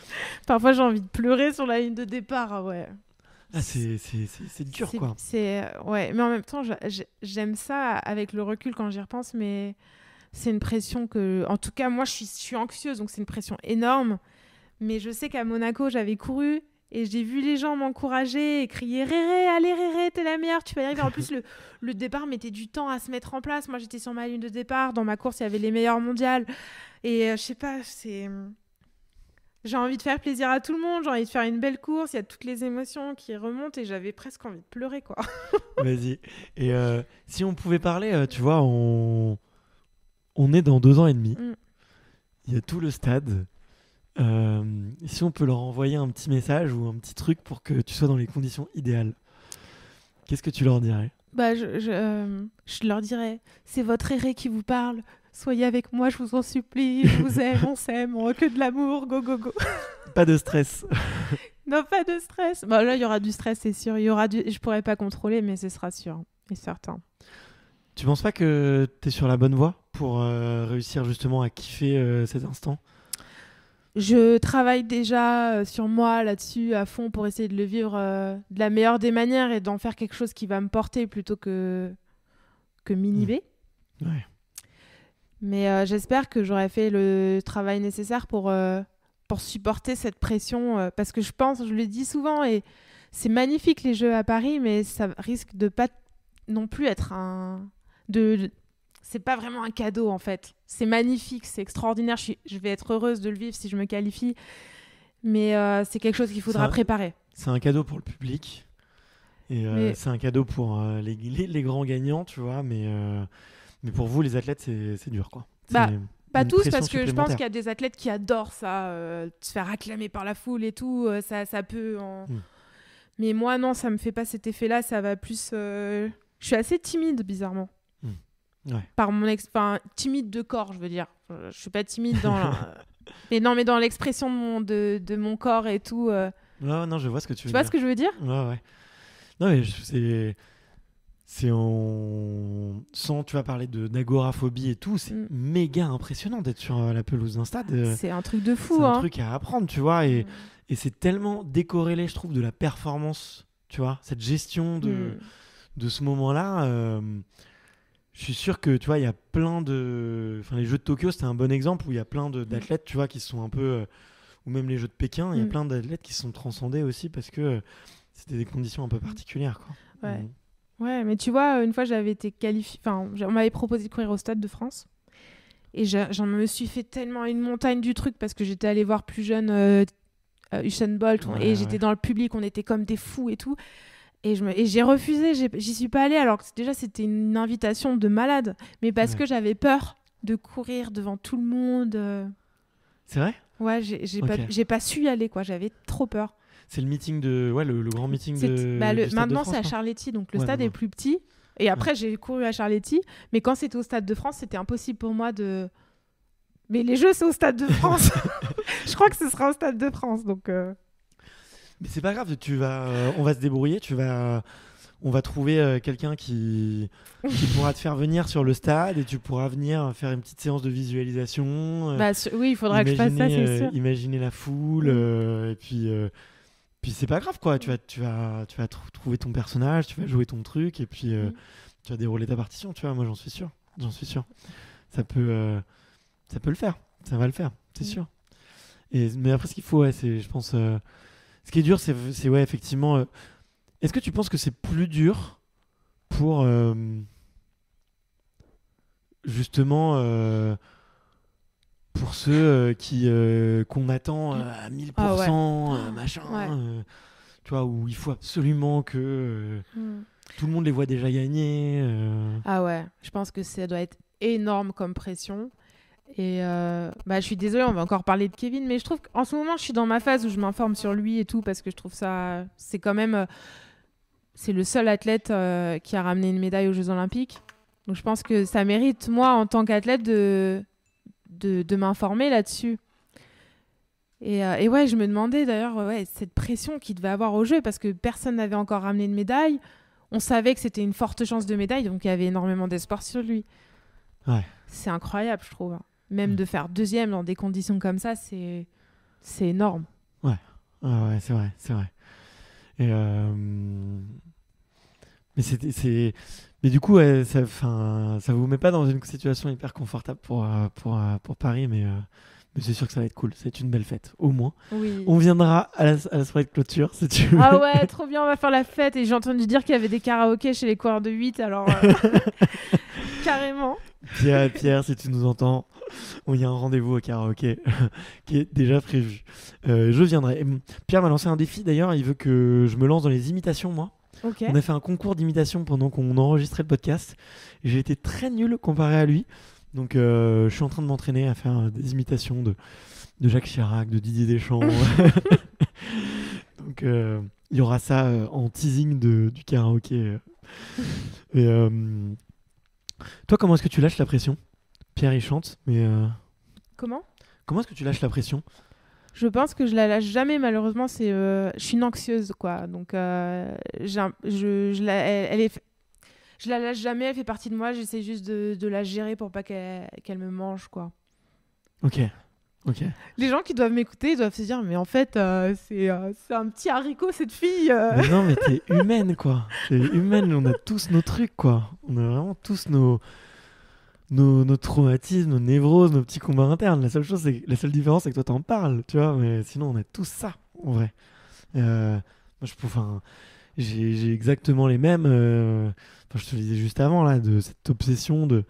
Parfois, j'ai envie de pleurer sur la ligne de départ, ouais. Ah, c'est dur, quoi. Ouais, mais en même temps, j'aime ça avec le recul quand j'y repense, mais... C'est une pression que... En tout cas, moi, je suis anxieuse, donc c'est une pression énorme. Mais je sais qu'à Monaco, j'avais couru et j'ai vu les gens m'encourager et crier « Réré, allez Réré, t'es la meilleure, tu vas y arriver !» En plus, le départ mettait du temps à se mettre en place. Moi, j'étais sur ma ligne de départ. Dans ma course, il y avait les meilleures mondiales. Et je sais pas, c'est... j'ai envie de faire plaisir à tout le monde, j'ai envie de faire une belle course, il y a toutes les émotions qui remontent et j'avais presque envie de pleurer, quoi. Vas-y. Et si on pouvait parler, tu vois, on est dans 2 ans et demi. Il y a tout le stade. Si on peut leur envoyer un petit message ou un petit truc pour que tu sois dans les conditions idéales, qu'est-ce que tu leur dirais? Bah, je leur dirais, c'est votre Héré qui vous parle. Soyez avec moi, je vous en supplie. Je vous aime, on s'aime, on a que de l'amour, go, go, go. Pas de stress. Non, pas de stress. Bah, là, il y aura du stress, c'est sûr. Je pourrais pas contrôler, mais ce sera sûr et certain. Tu penses pas que t'es sur la bonne voie pour réussir justement à kiffer cet instant? Je travaille déjà sur moi là-dessus à fond pour essayer de le vivre de la meilleure des manières et d'en faire quelque chose qui va me porter plutôt que m'inhiber. Ouais. Mais j'espère que j'aurai fait le travail nécessaire pour supporter cette pression. Parce que je le dis souvent, et c'est magnifique les Jeux à Paris, mais ça risque de pas non plus être c'est pas vraiment un cadeau en fait. C'est magnifique, c'est extraordinaire. Je vais être heureuse de le vivre si je me qualifie. Mais c'est quelque chose qu'il faudra préparer. C'est un cadeau pour le public. Et c'est un cadeau pour les grands gagnants, tu vois. Mais pour vous, les athlètes, c'est dur, quoi. Bah, pas tous, parce que je pense qu'il y a des athlètes qui adorent ça, se faire acclamer par la foule et tout. Ça peut... Mais moi, non, ça me fait pas cet effet-là. Ça va plus... Je suis assez timide, bizarrement. Ouais. Par timide de corps, je veux dire. Je suis pas timide dans mais dans l'expression de mon corps et tout. Non, je vois ce que tu veux dire. Tu vois ce que je veux dire? Ouais. Non, mais sans tu vas parler d'agoraphobie et tout, c'est méga impressionnant d'être sur la pelouse d'un stade. C'est un truc de fou. C'est un truc à apprendre, tu vois. Et c'est tellement décorrélé, je trouve, de la performance, tu vois. Cette gestion de ce moment-là. Je suis sûr que, tu vois, il y a plein de... Enfin, les Jeux de Tokyo, c'était un bon exemple où il y a plein d'athlètes, tu vois, qui sont un peu... Ou même les Jeux de Pékin, il y a plein d'athlètes qui se sont transcendés aussi parce que c'était des conditions un peu particulières, quoi. Ouais. Ouais, mais tu vois, une fois, j'avais été qualifiée... Enfin, on m'avait proposé de courir au Stade de France. Et j'en me suis fait tellement une montagne du truc parce que j'étais allée voir plus jeune Usain Bolt. Et j'étais dans le public, on était comme des fous et tout. Et j'ai refusé, j'y suis pas allée, alors que déjà c'était une invitation de malade, mais parce que j'avais peur de courir devant tout le monde. C'est vrai ? Ouais, j'ai pas su y aller, quoi, j'avais trop peur. C'est le meeting le grand meeting du Stade maintenant de France, c'est à Charletti, donc le stade est plus petit. Et après j'ai couru à Charletti, mais quand c'était au Stade de France, c'était impossible pour moi de... Mais les Jeux c'est au Stade de France. Je crois que ce sera au Stade de France, donc... Mais c'est pas grave, on va se débrouiller, on va trouver quelqu'un qui pourra te faire venir sur le stade et tu pourras venir faire une petite séance de visualisation. Oui, il faudra que je fasse ça, c'est sûr. Imaginer la foule et puis c'est pas grave, quoi. Tu vas trouver ton personnage, tu vas jouer ton truc et puis tu vas dérouler ta partition, tu vois. Moi, j'en suis sûr. Ça peut le faire, ça va le faire, c'est sûr. Mais après, ce qu'il faut, c'est, je pense... Ce qui est dur, c'est effectivement... Est-ce que tu penses que c'est plus dur pour justement pour ceux qu'on attend à 1000%, machin, tu vois, où il faut absolument que tout le monde les voit déjà gagner. Ah ouais, je pense que ça doit être énorme comme pression. Et je suis désolée, on va encore parler de Kevin, mais je trouve qu'en ce moment je suis dans ma phase où je m'informe sur lui et tout parce que je trouve ça, c'est quand même c'est le seul athlète qui a ramené une médaille aux Jeux Olympiques, donc je pense que ça mérite, moi en tant qu'athlète, de m'informer là-dessus. Et ouais, je me demandais d'ailleurs cette pression qu'il devait avoir aux Jeux parce que personne n'avait encore ramené de médaille, on savait que c'était une forte chance de médaille, donc il y avait énormément d'espoir sur lui. C'est incroyable, je trouve. Même de faire deuxième dans des conditions comme ça, c'est énorme. Ouais, c'est vrai. Et mais du coup, ça vous met pas dans une situation hyper confortable pour Paris, mais c'est sûr que ça va être cool. C'est une belle fête, au moins. Oui. On viendra à la soirée de clôture, si tu veux. Ah ouais, trop bien, on va faire la fête. Et j'ai entendu dire qu'il y avait des karaokés chez les coureurs de 8, alors carrément. Pierre, si tu nous entends, il y a un rendez-vous au karaoké qui est déjà prévu. Je viendrai. Pierre m'a lancé un défi d'ailleurs, il veut que je me lance dans les imitations, moi. Ok. On a fait un concours d'imitation pendant qu'on enregistrait le podcast. J'ai été très nul comparé à lui. Donc je suis en train de m'entraîner à faire des imitations de Jacques Chirac, de Didier Deschamps. Donc il y aura ça en teasing du karaoké. Et, toi, comment est-ce que tu lâches la pression? Pierre, il chante, mais Comment? comment est-ce que tu lâches la pression? Je pense que je la lâche jamais, malheureusement. Je suis une anxieuse, quoi. Donc, je la lâche jamais, elle fait partie de moi. J'essaie juste de la gérer pour pas qu'elle me mange, quoi. Ok. Les gens qui doivent m'écouter, ils doivent se dire, mais en fait, c'est un petit haricot, cette fille. Mais non, mais t'es humaine, quoi. T'es humaine, on a tous nos trucs, quoi. On a vraiment tous nos traumatismes, nos névroses, nos petits combats internes. La seule différence, c'est que toi, t'en parles, tu vois. Mais sinon, on a tous ça, en vrai. Moi, j'ai exactement les mêmes. Je te le disais juste avant, là, de cette obsession de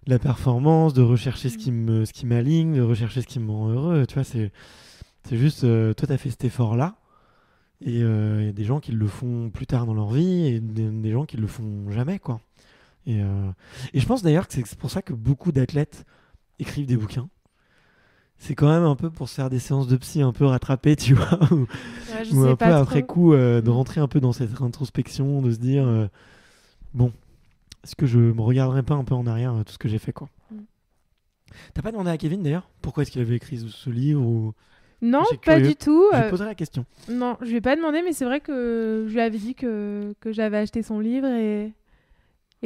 la performance, de rechercher ce qui m'aligne, de rechercher ce qui me rend heureux. Tu vois, c'est juste, toi, t'as fait cet effort-là. Et il y a des gens qui le font plus tard dans leur vie et des gens qui le font jamais, quoi. Et je pense d'ailleurs que c'est pour ça que beaucoup d'athlètes écrivent des bouquins. C'est quand même un peu pour se faire des séances de psy un peu rattrapées, tu vois, Ouais, ou un peu pas après trop. coup de rentrer un peu dans cette introspection, de se dire bon, est-ce que je me regarderai pas un peu en arrière tout ce que j'ai fait, quoi. T'as pas demandé à Kevin d'ailleurs pourquoi est-ce qu'il avait écrit ce livre ou... Non, Je suis pas curieux. du tout. Je lui poserai la question. Non, je lui ai pas demandé, mais c'est vrai que je lui avais dit que j'avais acheté son livre et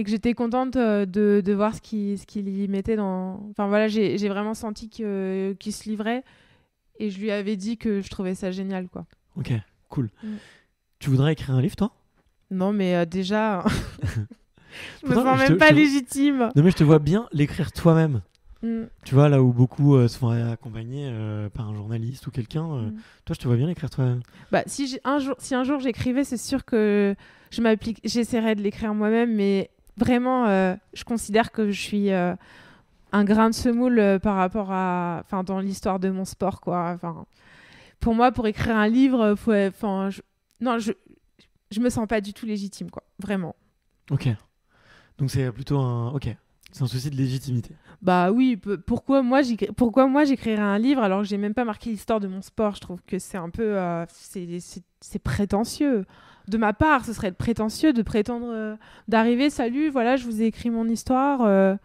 que j'étais contente de voir ce qu'il y mettait dans... Enfin voilà, j'ai vraiment senti qu'il se livrait et je lui avais dit que je trouvais ça génial, quoi. Ok, cool. Tu voudrais écrire un livre, toi? Non, mais déjà, je me Pourtant, sens même pas légitime. Non, mais je te vois bien l'écrire toi-même. Tu vois, là où beaucoup se font accompagner par un journaliste ou quelqu'un, toi, je te vois bien l'écrire toi-même. Bah, si un jour j'écrivais, c'est sûr que j'essaierais de l'écrire moi-même, mais vraiment, je considère que je suis un grain de semoule par rapport à, enfin, dans l'histoire de mon sport, quoi. Enfin, pour moi, pour écrire un livre, je me sens pas du tout légitime, quoi. Vraiment. Ok. Donc c'est plutôt un... Ok. C'est un souci de légitimité. Bah oui, pourquoi moi j'écrirais un livre alors que j'ai même pas marqué l'histoire de mon sport? Je trouve que c'est un peu c'est prétentieux. De ma part, ce serait prétentieux de prétendre d'arriver, salut, voilà, je vous ai écrit mon histoire. Ouais,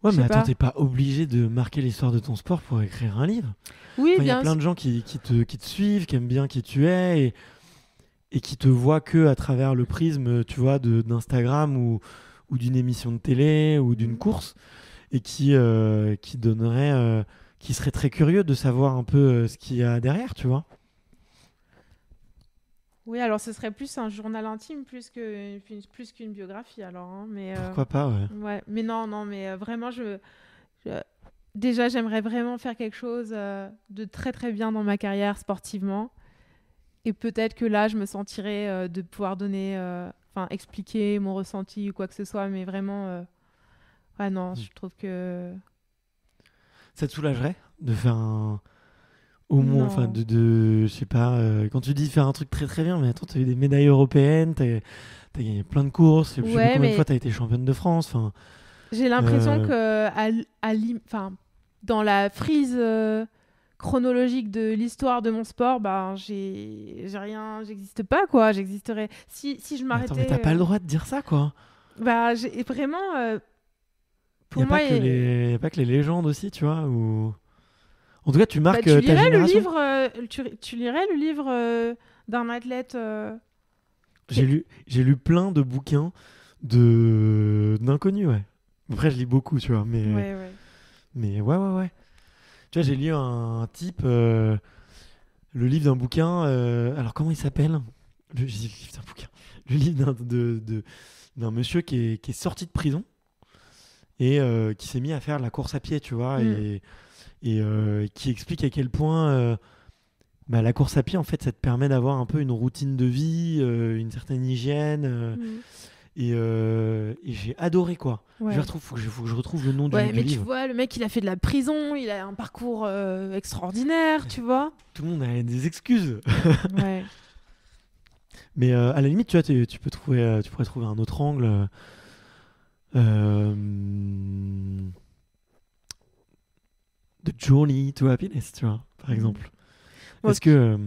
je mais sais attends, pas. t'es pas obligé de marquer l'histoire de ton sport pour écrire un livre. Oui, Enfin, il y a bien plein sûr. de gens qui te suivent, qui aiment bien qui tu es et qui te voient que à travers le prisme, tu vois, d'Instagram ou d'une émission de télé ou d'une course et qui donnerait, qui serait très curieux de savoir un peu ce qu'il y a derrière, tu vois. Oui, alors ce serait plus un journal intime plus qu'une biographie alors, hein, mais Pourquoi pas, ouais. ouais, mais non, mais vraiment je- déjà j'aimerais vraiment faire quelque chose de très très bien dans ma carrière sportivement. Et peut-être que là, je me sentirais de pouvoir donner, enfin, expliquer mon ressenti ou quoi que ce soit, mais vraiment, ouais, non, je trouve que Ça te soulagerait de faire au moins, enfin, non. je sais pas, quand tu dis faire un truc très très bien, mais attends, t'as eu des médailles européennes, t'as gagné plein de courses, je sais plus Ouais, combien de fois mais t'as été championne de France, enfin, j'ai l'impression euh, que enfin, dans la frise chronologique de l'histoire de mon sport, bah, j'ai rien, j'existe pas, quoi. J'existerais si je mais attends, mais t'as m'arrêtais. pas le droit de dire ça, quoi. Bah, j'ai vraiment, Y pour a pas moi, que y a pas que les légendes aussi, tu vois, ou... En tout cas, tu bah, marques ta génération. tu lirais le livre d'un athlète. J'ai lu plein de bouquins d'inconnus, ouais. Après, je lis beaucoup, tu vois, Ouais, ouais. mais ouais. Tu vois, j'ai lu un type, le livre d'un bouquin, alors comment il s'appelle? Je dis le livre d'un bouquin. Le livre d'un monsieur qui est sorti de prison et qui s'est mis à faire de la course à pied, tu vois, Mm. et qui explique à quel point la course à pied, en fait, ça te permet d'avoir un peu une routine de vie, une certaine hygiène, Mm. Et j'ai adoré, quoi. Ouais. Faut que je retrouve le nom Ouais, du mais tu livre. vois, le mec, il a fait de la prison, il a un parcours extraordinaire, tu vois. Tout le monde a des excuses. Ouais. Mais à la limite, tu vois, tu pourrais trouver un autre angle. Euh, The Journey to Happiness, tu vois, par exemple. Moi, Est-ce que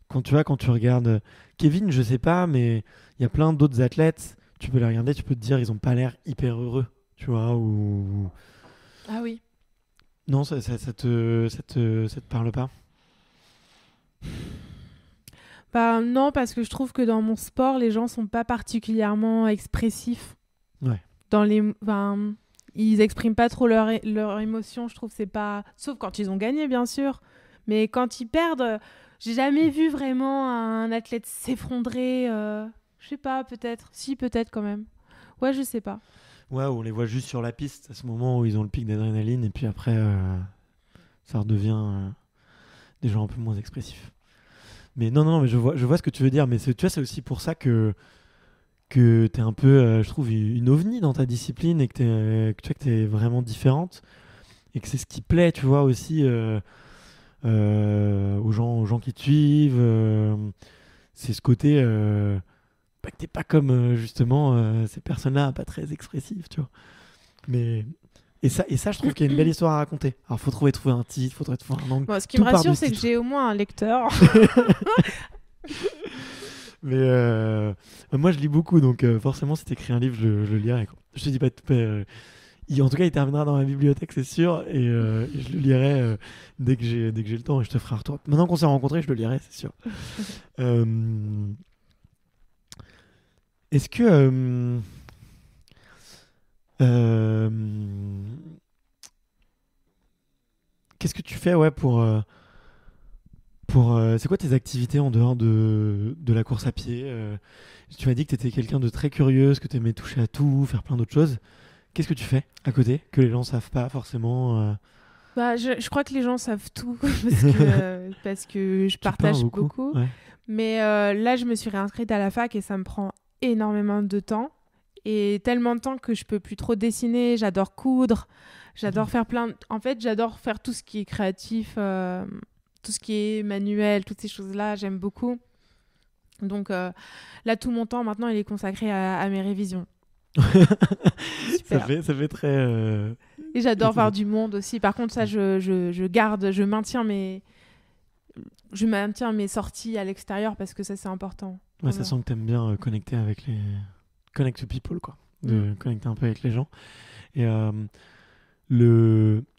quand tu regardes Kevin, je sais pas, mais il y a plein d'autres athlètes, tu peux les regarder, tu peux te dire, ils ont pas l'air hyper heureux, tu vois, ou Ah oui. non, ça te parle pas. Bah non, parce que je trouve que dans mon sport, les gens sont pas particulièrement expressifs. Ouais. Enfin, ils expriment pas trop leur émotion, je trouve. C'est pas... Sauf quand ils ont gagné, bien sûr. Mais quand ils perdent, j'ai jamais vu vraiment un athlète s'effondrer. Je sais pas, peut-être. Si, peut-être quand même. Ouais, je sais pas. Ouais, on les voit juste sur la piste à ce moment où ils ont le pic d'adrénaline et puis après ça redevient des gens un peu moins expressifs. Mais non, mais je vois ce que tu veux dire. Mais tu vois, c'est aussi pour ça que t'es un peu, je trouve, une ovni dans ta discipline et que tu vois que t'es vraiment différente et que c'est ce qui plaît, tu vois, aussi aux gens qui te suivent. C'est ce côté que t'es pas comme justement ces personnes-là, pas très expressives, tu vois. Mais et ça, je trouve qu'il y a une belle histoire à raconter. Alors, faut trouver un titre, faut trouver un angle. Bon, ce qui Tout me part rassure, du c'est que titre. j'ai au moins un lecteur. Mais moi, je lis beaucoup, donc forcément, si t'écris un livre, je le lirai, quoi. Je te dis pas, en tout cas, il terminera dans ma bibliothèque, c'est sûr, et je le lirai dès que j'ai le temps, et je te ferai un retour. Maintenant qu'on s'est rencontrés, je le lirai, c'est sûr. Euh, Est-ce que euh, qu'est-ce que tu fais, ouais, c'est quoi tes activités en dehors de la course à pied? Tu m'as dit que tu étais quelqu'un de très curieuse, que tu aimais toucher à tout, faire plein d'autres choses. Qu'est-ce que tu fais à côté que les gens savent pas forcément Bah, je crois que les gens savent tout parce que je Tu parles partage beaucoup, beaucoup. ouais. Mais là, je me suis réinscrite à la fac et ça me prend énormément de temps. Et tellement de temps que je peux plus trop dessiner. J'adore coudre. J'adore faire En fait, j'adore faire tout ce qui est créatif, tout ce qui est manuel, toutes ces choses-là. J'aime beaucoup. Donc là, tout mon temps, maintenant, il est consacré à mes révisions. ça Super. fait très Et j'adore étonnant. voir du monde aussi. Par contre, ça, je maintiens mes sorties à l'extérieur parce que ça, c'est important. Ouais, ça Vraiment. sent que t'aimes bien connecter avec les connect to people, quoi, de connecter un peu avec les gens. Et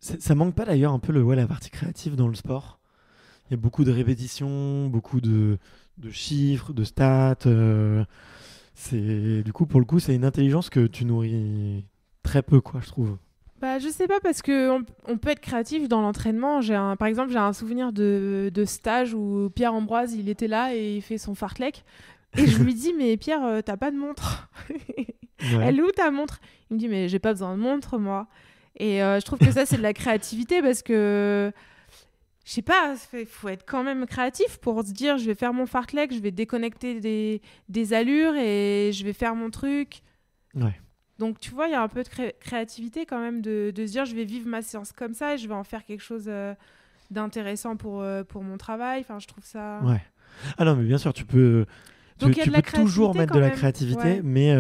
ça manque pas d'ailleurs un peu la partie créative dans le sport. Il y a beaucoup de répétitions, beaucoup de chiffres, de stats. Du coup, pour le coup, c'est une intelligence que tu nourris très peu, quoi, je trouve. Bah, je sais pas parce que on peut être créatif dans l'entraînement. Par exemple, j'ai un souvenir de stage où Pierre Ambroise, il était là et il fait son fartlek. Et je lui dis, mais Pierre, t'as pas de montre. Ouais. Elle est où ta montre? Il me dit, mais j'ai pas besoin de montre, moi. Et je trouve que ça, c'est de la créativité parce que, je sais pas, il faut être quand même créatif pour se dire, je vais faire mon fartlek, je vais déconnecter des allures et je vais faire mon truc. Ouais. Donc, tu vois, il y a un peu de créativité quand même de se dire, je vais vivre ma séance comme ça et je vais en faire quelque chose d'intéressant pour mon travail. Enfin, je trouve ça... Ouais. Ah non, mais bien sûr, tu peux Donc, il y a de la toujours créativité mettre quand de la même. créativité, Ouais. mais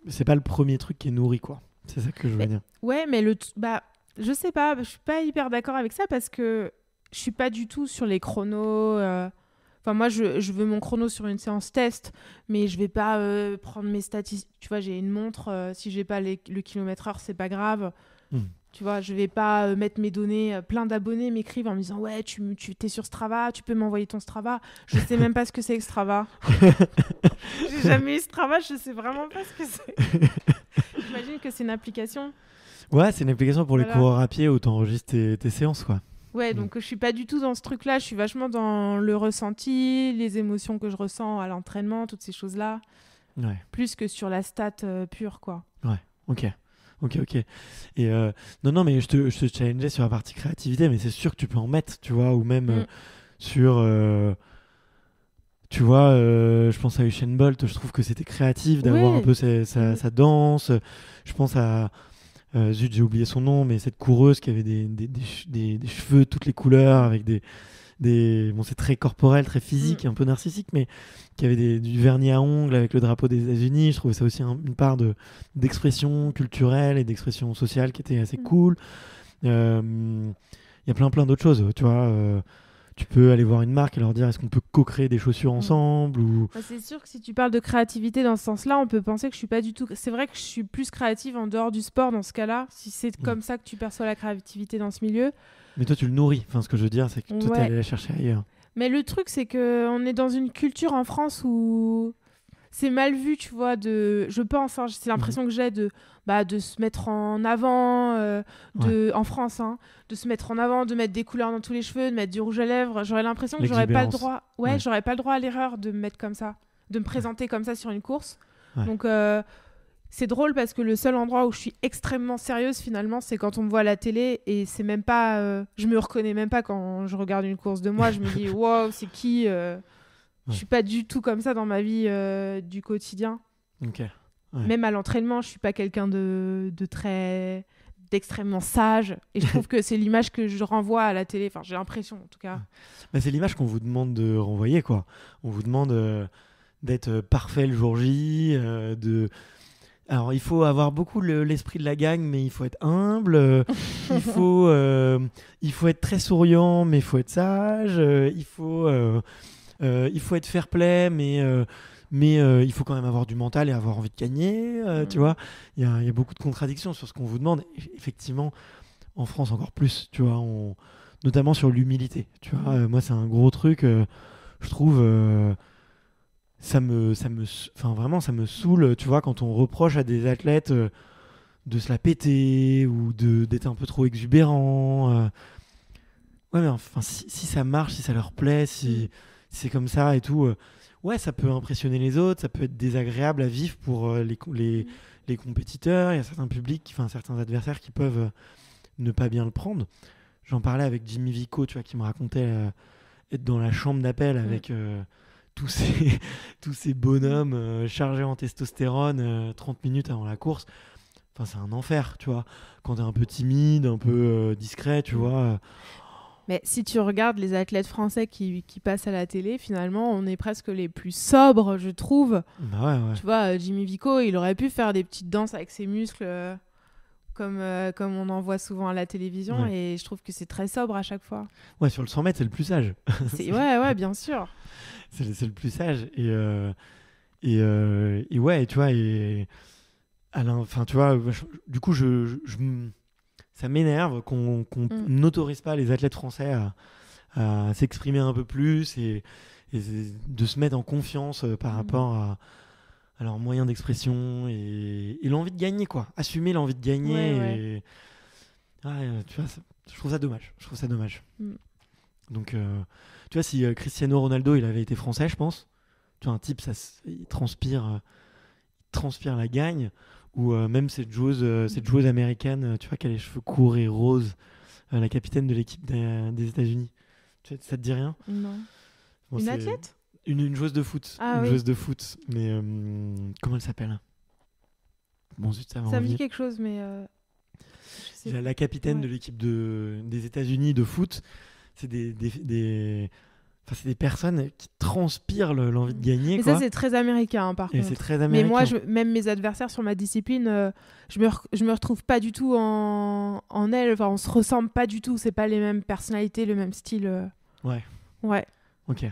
c'est pas le premier truc qui est nourri, quoi. C'est ça que je veux dire. Ouais, mais je sais pas, je suis pas hyper d'accord avec ça parce que je suis pas du tout sur les chronos. Enfin, moi, je veux mon chrono sur une séance test, mais je vais pas prendre mes statistiques. Tu vois, j'ai une montre, si j'ai pas le kilomètre-heure, c'est pas grave. Hmm. Tu vois, je vais pas mettre mes données. Plein d'abonnés m'écrivent en me disant, ouais, tu t'es sur Strava, tu peux m'envoyer ton Strava. Je sais même pas ce que c'est que Strava. J'ai jamais eu Strava, je sais vraiment pas ce que c'est. J'imagine que c'est une application. Ouais, c'est une application pour les Voilà. coureurs à pied où t'enregistres tes séances, quoi. Ouais, donc je suis pas du tout dans ce truc-là. Je suis vachement dans le ressenti, les émotions que je ressens à l'entraînement, toutes ces choses-là. Ouais. Plus que sur la stat pure, quoi. Ok. Et non, mais je te challengeais sur la partie créativité, mais c'est sûr que tu peux en mettre, tu vois, ou même sur Tu vois, je pense à Usain Bolt, je trouve que c'était créatif d'avoir un peu sa danse. Je pense à... zut, j'ai oublié son nom, mais cette coureuse qui avait des cheveux de toutes les couleurs, avec bon, c'est très corporel, très physique, un peu narcissique, mais qui avait du vernis à ongles avec le drapeau des États-Unis. Je trouvais ça aussi une part d'expression culturelle et d'expression sociale qui était assez cool. Il y a plein d'autres choses, tu vois. Tu peux aller voir une marque et leur dire est-ce qu'on peut co-créer des chaussures ensemble ou... C'est sûr que si tu parles de créativité dans ce sens-là, on peut penser que je suis pas du tout... C'est vrai que je suis plus créative en dehors du sport dans ce cas-là, si c'est comme ça que tu perçois la créativité dans ce milieu. Mais toi, tu le nourris. Enfin, ce que je veux dire, c'est que toi, t'es allé la chercher ailleurs. Mais le truc, c'est qu'on est dans une culture en France où c'est mal vu, tu vois, je pense, hein, c'est l'impression que j'ai de se mettre en avant, en France, hein, de se mettre en avant, de mettre des couleurs dans tous les cheveux, de mettre du rouge à lèvres. J'aurais l'impression que j'aurais pas le droit. J'aurais pas le droit à l'erreur de me mettre comme ça, de me présenter comme ça sur une course. Donc, c'est drôle parce que le seul endroit où je suis extrêmement sérieuse, finalement, c'est quand on me voit à la télé et c'est même pas... je me reconnais même pas quand je regarde une course de moi. Je me dis, wow, c'est qui Je suis pas du tout comme ça dans ma vie du quotidien. Ok. Même à l'entraînement, je suis pas quelqu'un d'extrêmement sage. Et je trouve que c'est l'image que je renvoie à la télé. Enfin, j'ai l'impression, en tout cas. Bah, c'est l'image qu'on vous demande de renvoyer, quoi. On vous demande d'être parfait le jour J, Alors, il faut avoir beaucoup l'esprit de la gang, mais il faut être humble. Il faut être très souriant, mais il faut être sage. Il faut être fair-play, mais il faut quand même avoir du mental et avoir envie de gagner. Tu vois, il y a beaucoup de contradictions sur ce qu'on vous demande. Et effectivement, en France encore plus, tu vois, notamment sur l'humilité. Tu vois, moi, c'est un gros truc. Je trouve... vraiment, ça me saoule, tu vois, quand on reproche à des athlètes de se la péter ou d'être un peu trop exubérant. Ouais, mais enfin, si ça marche, si ça leur plaît, si c'est comme ça et tout, ouais, ça peut impressionner les autres, ça peut être désagréable à vivre pour les compétiteurs. Il y a certains publics, certains adversaires qui peuvent ne pas bien le prendre. J'en parlais avec Jimmy Vico, tu vois, qui me racontait être dans la chambre d'appel avec... tous ces bonhommes chargés en testostérone 30 minutes avant la course. Enfin, c'est un enfer, tu vois. Quand t'es un peu timide, un peu discret, tu vois. Mais si tu regardes les athlètes français qui passent à la télé, finalement, on est presque les plus sobres, je trouve. Bah ouais. Tu vois, Jimmy Vico, il aurait pu faire des petites danses avec ses muscles comme on en voit souvent à la télévision. Et je trouve que c'est très sobre à chaque fois. Ouais, sur le 100 mètres, c'est le plus sage. Ouais, bien sûr. C'est le plus sage. Et ouais, tu vois, enfin, tu vois, du coup, ça m'énerve qu'on n'autorise pas les athlètes français à s'exprimer un peu plus et de se mettre en confiance par rapport à leur moyen d'expression et l'envie de gagner, quoi. Assumer l'envie de gagner. Tu vois, je trouve ça dommage. Donc, tu vois, si Cristiano Ronaldo il avait été français, je pense, tu vois, un type, il transpire la gagne, ou même cette joueuse américaine, tu vois, qui a les cheveux courts et roses, la capitaine de l'équipe des États-Unis. Ça te dit rien? Non. Bon, une athlète? Une joueuse de foot. Joueuse de foot. Mais comment elle s'appelle? Bon, ça me dit quelque chose, mais... La capitaine de l'équipe des États-Unis de foot, c'est des personnes qui transpirent l'envie de gagner. Mais quoi. Ça, c'est très américain, par contre. C'est très américain. Mais moi, même mes adversaires sur ma discipline, je me retrouve pas du tout en elles. Enfin, on se ressemble pas du tout. C'est pas les mêmes personnalités, le même style. Ouais. Ok.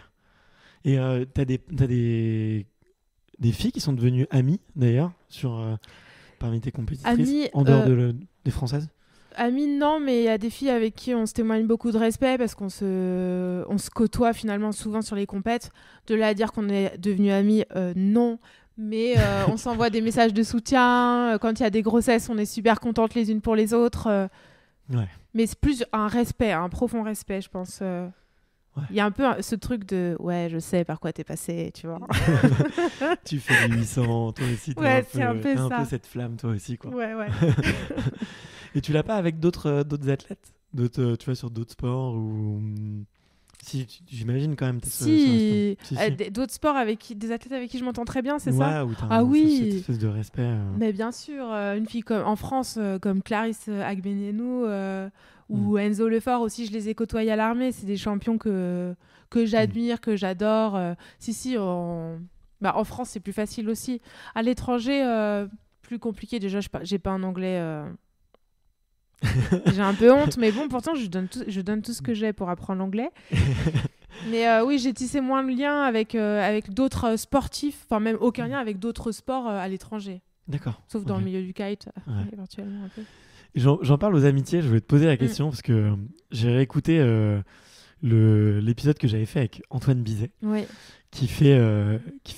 Et t'as des filles qui sont devenues amies, d'ailleurs, parmi tes compétitrices, en dehors des Françaises? Amies, non, mais il y a des filles avec qui on se témoigne beaucoup de respect parce qu'on se côtoie finalement souvent sur les compètes. De là à dire qu'on est devenus amies, non. Mais on s'envoie des messages de soutien. Quand il y a des grossesses, on est super contentes les unes pour les autres. Mais c'est plus un respect, un profond respect, je pense. Il y a un peu ce truc de « ouais, je sais par quoi t'es passé », tu vois. Tu fais des 800, toi aussi, t'as un peu cette flamme, toi aussi, quoi. Ouais. Et tu l'as pas avec d'autres athlètes, tu vois, sur d'autres sports ou J'imagine quand même. Si, Si. d'autres sports des athlètes avec qui je m'entends très bien, c'est ouais, ça? Où t'as Ah oui. cette espèce de respect. Mais bien sûr, une fille en France comme Clarisse Agbenienou ou Enzo Lefort aussi, je les ai côtoyés à l'armée. C'est des champions que j'admire, que j'adore. Si, en France, c'est plus facile aussi. À l'étranger, plus compliqué. Déjà, j'ai pas un anglais. J'ai un peu honte, mais bon, pourtant, je donne tout ce que j'ai pour apprendre l'anglais. Mais oui, j'ai tissé moins de liens avec d'autres sportifs, enfin même aucun lien avec d'autres sports à l'étranger. D'accord. Sauf dans le milieu du kite, éventuellement un peu. J'en parle aux amitiés, je voulais te poser la question parce que j'ai réécouté l'épisode que j'avais fait avec Antoine Bizet, qui fait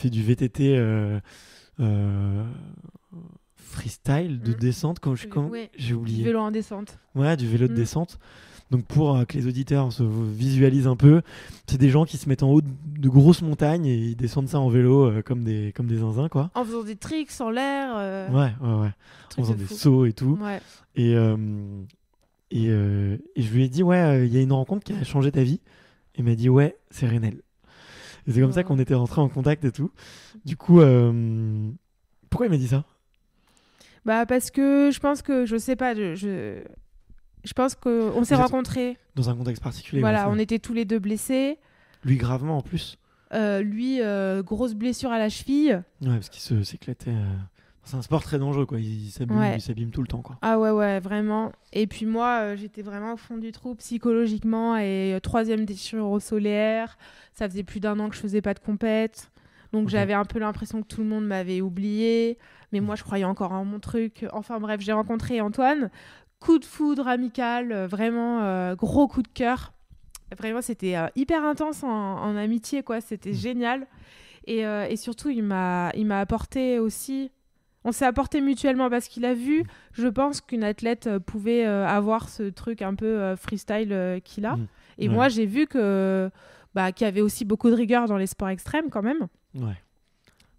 du VTT freestyle de descente, j'ai oublié. Du vélo en descente. Ouais, du vélo de descente. Donc pour que les auditeurs se visualisent un peu, c'est des gens qui se mettent en haut de grosses montagnes et ils descendent ça en vélo comme des zinzins, quoi. En faisant des tricks en l'air. Ouais. En faisant des sauts et tout. Ouais. Et je lui ai dit, il y a une rencontre qui a changé ta vie. Il m'a dit, ouais, c'est Renel. Et c'est comme ça qu'on était rentrés en contact et tout. Du coup, pourquoi il m'a dit ça? Bah parce que je pense que, je sais pas, je pense qu'on s'est rencontrés. Dans un contexte particulier. Voilà, on était tous les deux blessés. Lui, gravement en plus. Lui, grosse blessure à la cheville. Ouais, parce qu'il s'éclatait. C'est un sport très dangereux, quoi. Il s'abîme tout le temps, quoi. Ah ouais, vraiment. Et puis moi, j'étais vraiment au fond du trou psychologiquement. Et 3e déchirure au solaire. Ça faisait plus d'1 an que je faisais pas de compète. Donc j'avais un peu l'impression que tout le monde m'avait oublié. Mais moi, je croyais encore en mon truc. Enfin bref, j'ai rencontré Antoine. Coup de foudre amical, vraiment gros coup de cœur. Vraiment, c'était hyper intense en amitié, quoi. C'était génial. Et surtout, il m'a apporté aussi... On s'est apporté mutuellement parce qu'il a vu, je pense, qu'une athlète pouvait avoir ce truc un peu freestyle qu'il a. Et moi, j'ai vu qu'il y avait aussi beaucoup de rigueur dans les sports extrêmes, quand même. Ouais.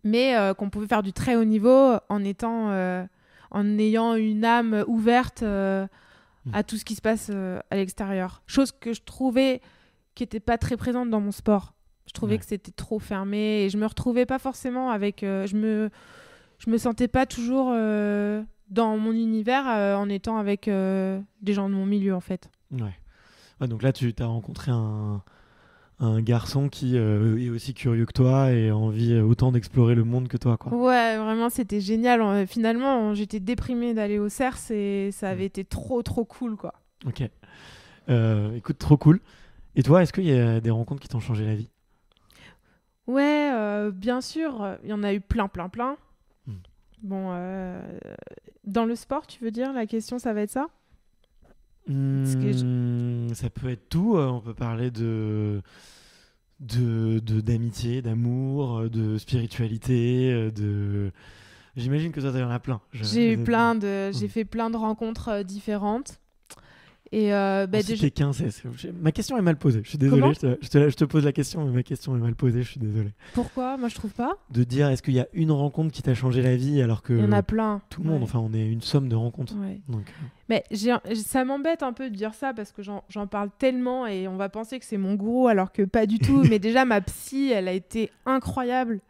Mais qu'on pouvait faire du très haut niveau en ayant une âme ouverte à tout ce qui se passe à l'extérieur. Chose que je trouvais qui n'était pas très présente dans mon sport. Je trouvais que c'était trop fermé et je me retrouvais pas forcément avec... je me sentais pas toujours dans mon univers en étant avec des gens de mon milieu, en fait. Ouais, donc là, tu as rencontré un garçon qui est aussi curieux que toi et a envie autant d'explorer le monde que toi, quoi. Ouais, vraiment, c'était génial. Finalement, j'étais déprimée d'aller au CERS et ça avait été trop, trop cool, quoi. Ok. Écoute, trop cool. Et toi, est-ce qu'il y a des rencontres qui t'ont changé la vie? Ouais, bien sûr. Il y en a eu plein. Bon, dans le sport, tu veux dire, la question, ça va être ça? Ça peut être tout. On peut parler d'amitié, d'amour, de spiritualité, J'imagine que toi, t'en as plein. J'ai fait plein de rencontres différentes. Et déjà... Ma question est mal posée. Je suis désolé. Je te pose la question, mais ma question est mal posée. Je suis désolé. Pourquoi? Moi, je trouve pas. De dire, est-ce qu'il y a une rencontre qui t'a changé la vie alors que... Il y en a plein. Tout le monde, enfin, on est une somme de rencontres. Ouais. Donc... Mais ça m'embête un peu de dire ça parce que j'en parle tellement et on va penser que c'est mon gourou alors que pas du tout. Mais déjà, ma psy, elle a été incroyable.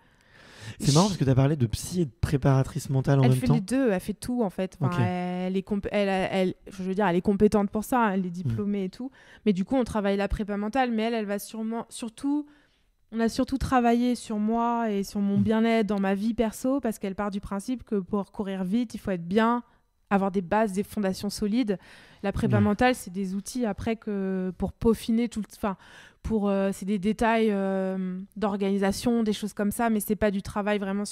C'est marrant parce que tu as parlé de psy et de préparatrice mentale en même temps. Elle fait les deux, elle fait tout en fait. Enfin, elle est compétente pour ça, elle est diplômée et tout. Mais du coup, on travaille la prépa mentale, mais elle va on a surtout travaillé sur moi et sur mon bien-être dans ma vie perso parce qu'elle part du principe que pour courir vite, il faut être bien, avoir des bases, des fondations solides. La prépa mentale, c'est des outils après pour peaufiner tout. Enfin, c'est des détails d'organisation, des choses comme ça, mais c'est pas du travail vraiment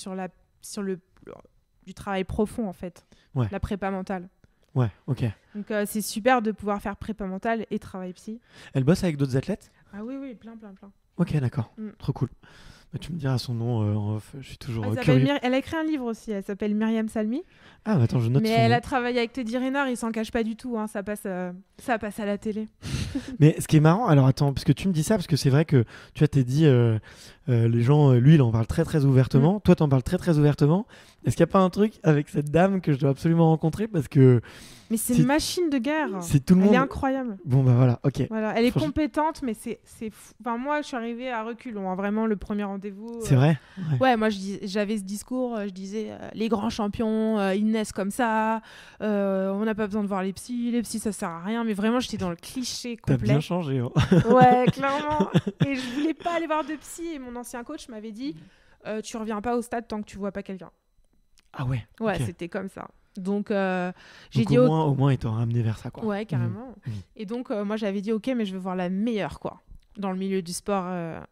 du travail profond en fait. La prépa mentale. Ouais, ok. Donc c'est super de pouvoir faire prépa mentale et travail psy. Elle bosse avec d'autres athlètes? Ah oui, plein. Ok, d'accord. Trop cool. Bah, tu me diras son nom en off, je suis toujours curieux. Elle a écrit un livre aussi, elle s'appelle Myriam Salmi. Ah, bah, attends, je note. Mais son elle nom. a travaillé avec Teddy Riner, il s'en cache pas du tout, hein, ça passe à la télé. Mais ce qui est marrant, alors attends, parce que tu me dis ça, parce que c'est vrai que tu as dit, les gens, lui, il en parle très très ouvertement, toi, t'en parles très très ouvertement. Est-ce qu'il n'y a pas un truc avec cette dame que je dois absolument rencontrer? Parce que Mais c'est une machine de guerre. C'est tout le monde. Elle est incroyable. Bon, bah voilà, ok. Voilà. Elle est compétente, mais c'est fou. Enfin, moi, je suis arrivée à reculons. Hein. Vraiment, le premier rendez-vous. C'est vrai. Ouais, moi, j'avais ce discours. Je disais, les grands champions, ils naissent comme ça. On n'a pas besoin de voir les psys. Les psys, ça sert à rien. Mais vraiment, j'étais dans le cliché complet. T'as bien changé. Hein. Ouais, clairement. Et je voulais pas aller voir de psy. Et mon ancien coach m'avait dit, tu reviens pas au stade tant que tu vois pas quelqu'un. Ah ouais. Ouais, okay. C'était comme ça. Donc, j'ai dit au moins, ils t'ont ramené vers ça, quoi. Ouais, carrément. Et donc, moi, j'avais dit, ok, mais je veux voir la meilleure, quoi. Dans le milieu du sport,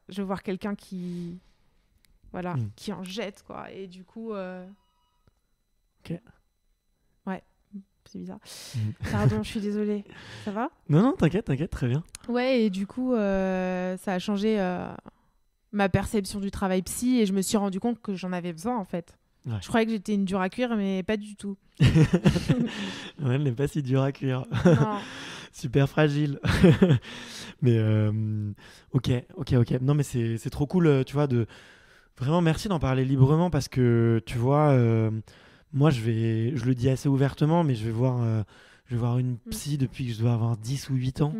je veux voir quelqu'un qui en jette, quoi. Et du coup, ok. Ouais, c'est bizarre. Pardon, je suis désolée. Ça va ? Non, t'inquiète, très bien. Ouais, et du coup, ça a changé ma perception du travail psy, et je me suis rendu compte que j'en avais besoin, en fait. Ouais. Je croyais que j'étais une dure à cuire, mais pas du tout. Ouais, elle n'est pas si dure à cuire. Non. Super fragile. Mais ok. Non, mais c'est trop cool, tu vois, vraiment merci d'en parler librement parce que, tu vois, moi, je le dis assez ouvertement, mais je vais voir une psy depuis que je dois avoir 10 ou 8 ans.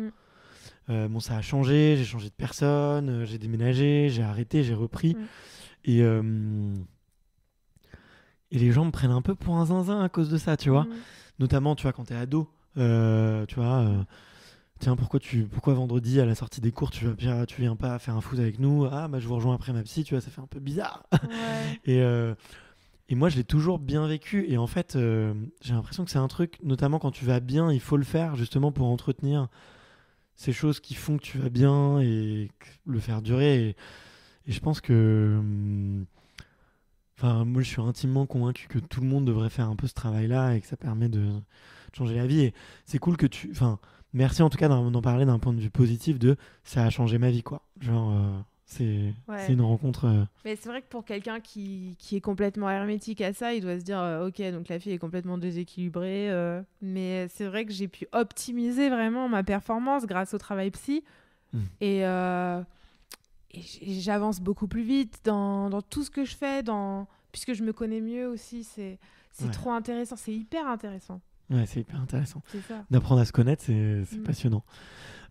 Bon, ça a changé, j'ai changé de personne, j'ai déménagé, j'ai arrêté, j'ai repris. Et les gens me prennent un peu pour un zinzin à cause de ça, tu vois. Notamment, tu vois, quand t'es ado, tu vois, tiens, pourquoi vendredi, à la sortie des cours, tu viens pas faire un foot avec nous ? Ah, bah, je vous rejoins après ma psy, tu vois, ça fait un peu bizarre. Ouais. Et moi, je l'ai toujours bien vécu. Et en fait, j'ai l'impression que c'est un truc, notamment quand tu vas bien, il faut le faire, justement, pour entretenir ces choses qui font que tu vas bien et le faire durer. Et je pense que... Enfin, moi, je suis intimement convaincu que tout le monde devrait faire un peu ce travail-là et que ça permet de changer la vie. Et c'est cool que tu... Enfin, merci en tout cas d'en parler d'un point de vue positif de ça a changé ma vie, quoi. Genre, c'est une rencontre... Mais c'est vrai que pour quelqu'un qui est complètement hermétique à ça, il doit se dire ok, donc la fille est complètement déséquilibrée. Mais c'est vrai que j'ai pu optimiser vraiment ma performance grâce au travail psy. Et j'avance beaucoup plus vite dans tout ce que je fais, puisque je me connais mieux aussi. C'est trop intéressant, c'est hyper intéressant. Ouais, c'est hyper intéressant. C'est ça. D'apprendre à se connaître, c'est passionnant.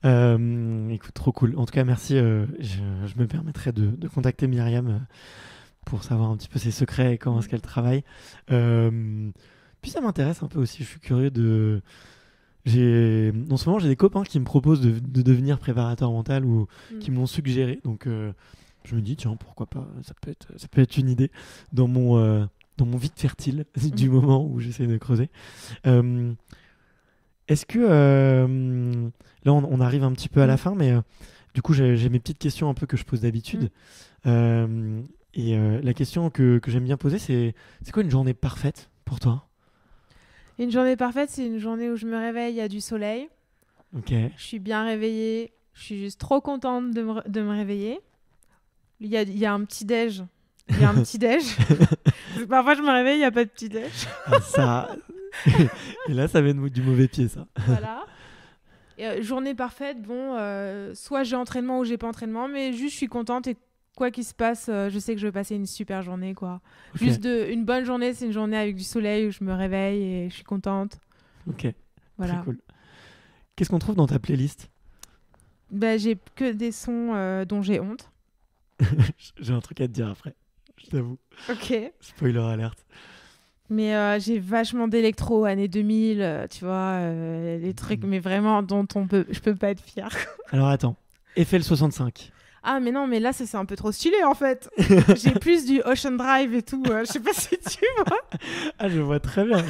Écoute, trop cool. En tout cas, merci. Je me permettrai de contacter Myriam pour savoir un petit peu ses secrets et comment est-ce qu'elle travaille. Puis ça m'intéresse un peu aussi. Je suis curieux de... En ce moment, j'ai des copains qui me proposent de devenir préparateur mental ou qui me l'ont suggéré. Donc, je me dis, tiens, pourquoi pas, ça peut être une idée dans mon vide fertile du moment où j'essaie de creuser. Est-ce que... là, on arrive un petit peu à la fin, mais du coup, j'ai mes petites questions un peu que je pose d'habitude. La question que j'aime bien poser, c'est quoi une journée parfaite pour toi ? Une journée parfaite, c'est une journée où je me réveille, il y a du soleil. Ok. Je suis bien réveillée. Je suis juste trop contente de me réveiller. Il y a un petit déj. Il y a un petit déj. Parfois, je me réveille, il n'y a pas de petit déj. Ça... Et là, ça vient du mauvais pied, ça. Voilà. Journée parfaite, bon, soit j'ai entraînement ou j'ai pas entraînement, mais juste je suis contente et quoi qu'il se passe, je sais que je vais passer une super journée, quoi. Okay. Juste une bonne journée, c'est une journée avec du soleil où je me réveille et je suis contente. Ok, voilà. Très cool. Qu'est-ce qu'on trouve dans ta playlist ? J'ai que des sons dont j'ai honte. J'ai un truc à te dire après, je t'avoue. Ok. Spoiler alerte. Mais j'ai vachement d'électro, années 2000, tu vois, les trucs, mais vraiment dont je peux pas être fière. Alors attends, FL65. Ah mais non, mais là c'est un peu trop stylé en fait. J'ai plus du Ocean Drive et tout, je sais pas si tu vois. Ah je vois très bien,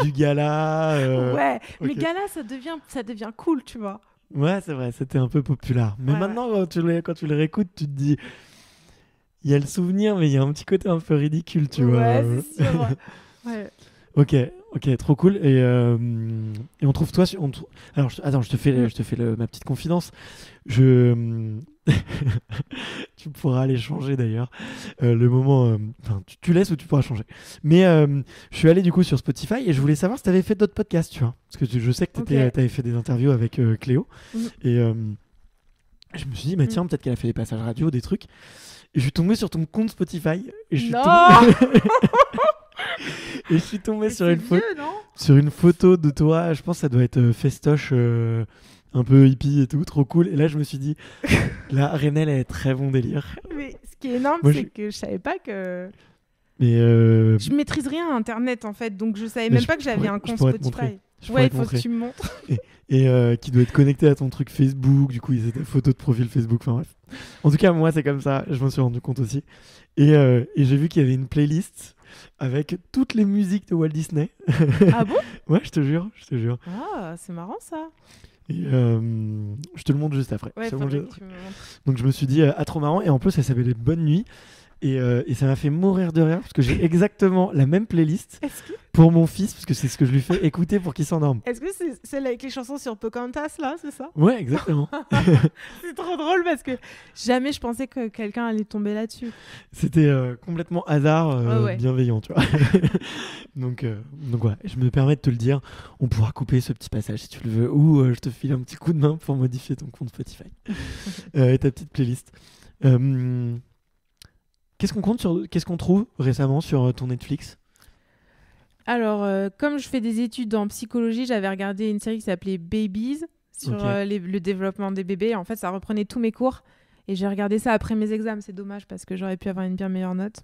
du Gala. Ouais, okay. Mais Gala ça devient cool, tu vois. Ouais c'est vrai, c'était un peu populaire. Mais maintenant quand tu le réécoutes, tu te dis, il y a le souvenir mais il y a un petit côté un peu ridicule, tu vois. Ouais c'est sûr. Ouais. Ok, trop cool. Et on trouve toi... Alors, attends, je te fais ma petite confidence. Tu pourras aller changer d'ailleurs. Le moment... tu laisses ou tu pourras changer. Mais je suis allé du coup sur Spotify et je voulais savoir si tu avais fait d'autres podcasts, tu vois. Parce que je sais que tu avais fait des interviews avec Cléo. Et je me suis dit, tiens, peut-être qu'elle a fait des passages radio, des trucs. Et je suis tombé sur ton compte Spotify. Et je suis Et je suis tombé Mais sur c'est une, vieux, non? sur une photo de toi. Je pense que ça doit être festoche, un peu hippie et tout, trop cool. Et là, je me suis dit, là, Renel, elle est très bon délire. Mais ce qui est énorme, Moi, c'est que je savais pas que... Mais Je maîtrise rien à Internet, en fait, donc je savais Mais même pas que j'avais un je compte pourrais te Spotify. montrer. Je Ouais, pourrais il te faut que montrer. tu me montres. Et qui doit être connecté à ton truc Facebook. Du coup, ils étaient photo de profil Facebook. Enfin bref. En tout cas, moi, c'est comme ça. Je m'en suis rendu compte aussi. Et j'ai vu qu'il y avait une playlist avec toutes les musiques de Walt Disney. Ah bon? Ouais, je te jure, je te jure. Ah, c'est marrant, ça. Et je te le montre juste après. Ouais, Je te le faudrait montre que tu me montres. Donc je me suis dit, ah, trop marrant. Et en plus, ça s'appelait Bonne Nuit. Et ça m'a fait mourir de rire parce que j'ai exactement la même playlist pour mon fils, parce que c'est ce que je lui fais écouter pour qu'il s'endorme. Est-ce que c'est celle avec les chansons sur Pocahontas, là, c'est ça? Ouais, exactement. C'est trop drôle parce que jamais je pensais que quelqu'un allait tomber là-dessus. C'était complètement hasard Ouais. bienveillant, tu vois. donc ouais, je me permets de te le dire. On pourra couper ce petit passage si tu le veux, ou je te file un petit coup de main pour modifier ton compte Spotify et ta petite playlist. Qu'est-ce qu'on trouve récemment sur ton Netflix? Alors, comme je fais des études en psychologie, j'avais regardé une série qui s'appelait Babies sur Ok. le développement des bébés. En fait, ça reprenait tous mes cours et j'ai regardé ça après mes examens. C'est dommage parce que j'aurais pu avoir une bien meilleure note.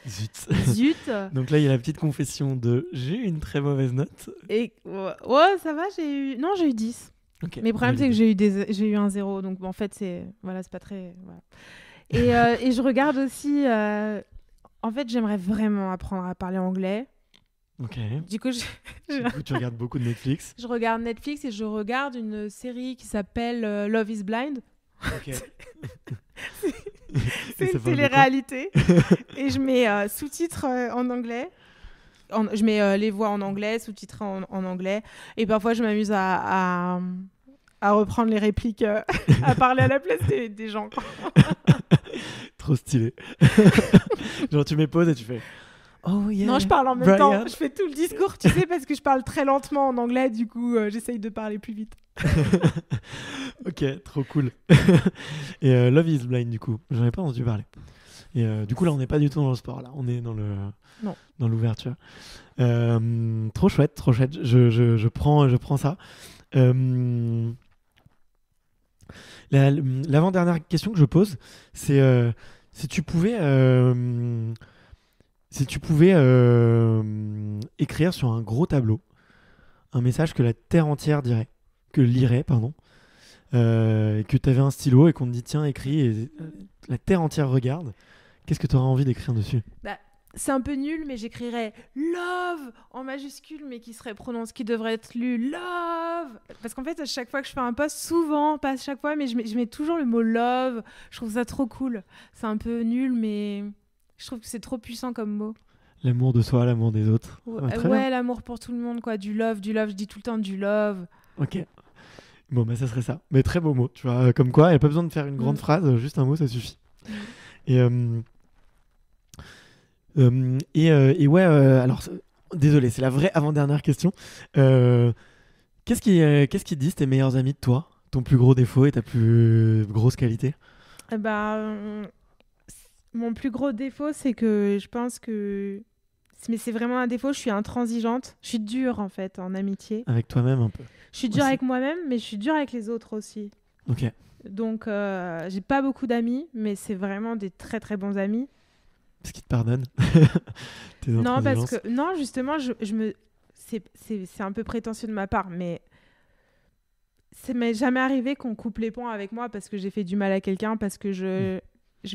Zut. Zut. Donc là, il y a la petite confession de j'ai eu une très mauvaise note. Et ouais, ça va, j'ai eu 10. Ok. Mais le problème, c'est que j'ai eu un 0. Donc, en fait, c'est pas très... Voilà. Et je regarde aussi... En fait, j'aimerais vraiment apprendre à parler anglais. Ok. Du coup, Du coup, tu regardes beaucoup de Netflix. je regarde Netflix et je regarde une série qui s'appelle Love is Blind. Ok. C'est ça une parle de quoi? télé-réalité. Et je mets sous-titres en anglais. Je mets les voix en anglais, sous-titrés en anglais. Et parfois, je m'amuse à reprendre les répliques, à parler à la place des gens. Trop stylé. Genre, tu mets pause et tu fais oh yeah. Non, je parle en même Brian. temps. Je fais tout le discours, tu sais, parce que je parle très lentement en anglais. Du coup, j'essaye de parler plus vite. Ok, trop cool. Et Love is Blind, du coup, j'en ai pas entendu parler. Et du coup, là, on n'est pas du tout dans le sport, là. On est dans Non. dans l'ouverture. Trop chouette, trop chouette. Je prends ça. L'avant-dernière question que je pose, c'est si tu pouvais écrire sur un gros tableau un message que la terre entière lirait, pardon, et que tu avais un stylo et qu'on te dit tiens écris et la terre entière regarde, qu'est-ce que tu auras envie d'écrire dessus? C'est un peu nul, mais j'écrirais love en majuscule, mais qui devrait être lu love. Parce qu'en fait, à chaque fois que je fais un post, souvent, pas à chaque fois, mais je mets toujours le mot love. Je trouve ça trop cool. C'est un peu nul, mais je trouve que c'est trop puissant comme mot. L'amour de soi, l'amour des autres. Ah, très bien. Ouais, l'amour pour tout le monde, quoi. Du love. Je dis tout le temps du love. Ok. Bon, bah ça serait ça. Mais très beau mot, tu vois. Comme quoi, il n'y a pas besoin de faire une grande phrase, juste un mot, ça suffit. Et ouais, alors, désolé, c'est la vraie avant-dernière question. Qu'est-ce qui disent tes meilleurs amis de toi? Ton plus gros défaut et ta plus grosse qualité? Mon plus gros défaut, c'est que je pense que... Mais c'est vraiment un défaut, je suis intransigeante. Je suis dure, en fait, en amitié. Avec toi-même, un peu. Je suis dure aussi. avec moi-même, mais je suis dure avec les autres aussi. Ok. Donc, j'ai pas beaucoup d'amis, mais c'est vraiment des très, très bons amis. Parce qu'ils te pardonnent. Tes Non, parce intransigences. que... Non, justement, c'est un peu prétentieux de ma part, mais... Ça m'est jamais arrivé qu'on coupe les ponts avec moi parce que j'ai fait du mal à quelqu'un, parce que je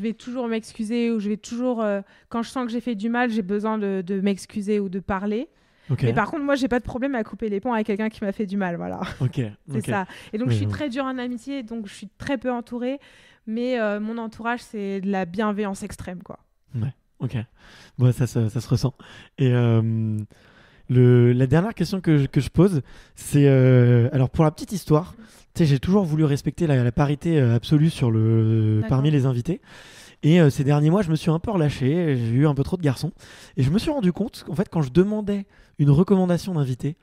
vais toujours m'excuser, ou je vais toujours... quand je sens que j'ai fait du mal, j'ai besoin de m'excuser ou de parler. Ok. Mais par contre, moi, j'ai pas de problème à couper les ponts avec quelqu'un qui m'a fait du mal, voilà. Ok. C'est ok. ça. Et donc, Oui, je suis oui. très dure en amitié, donc je suis très peu entourée. Mais mon entourage, c'est de la bienveillance extrême, quoi. Ok. Bon, ça se ressent. Et la dernière question que je pose, c'est... alors, pour la petite histoire, tu sais, j'ai toujours voulu respecter la parité absolue parmi les invités. Et ces derniers mois, je me suis un peu relâché. J'ai eu un peu trop de garçons. Et je me suis rendu compte qu'en fait, quand je demandais une recommandation d'invité,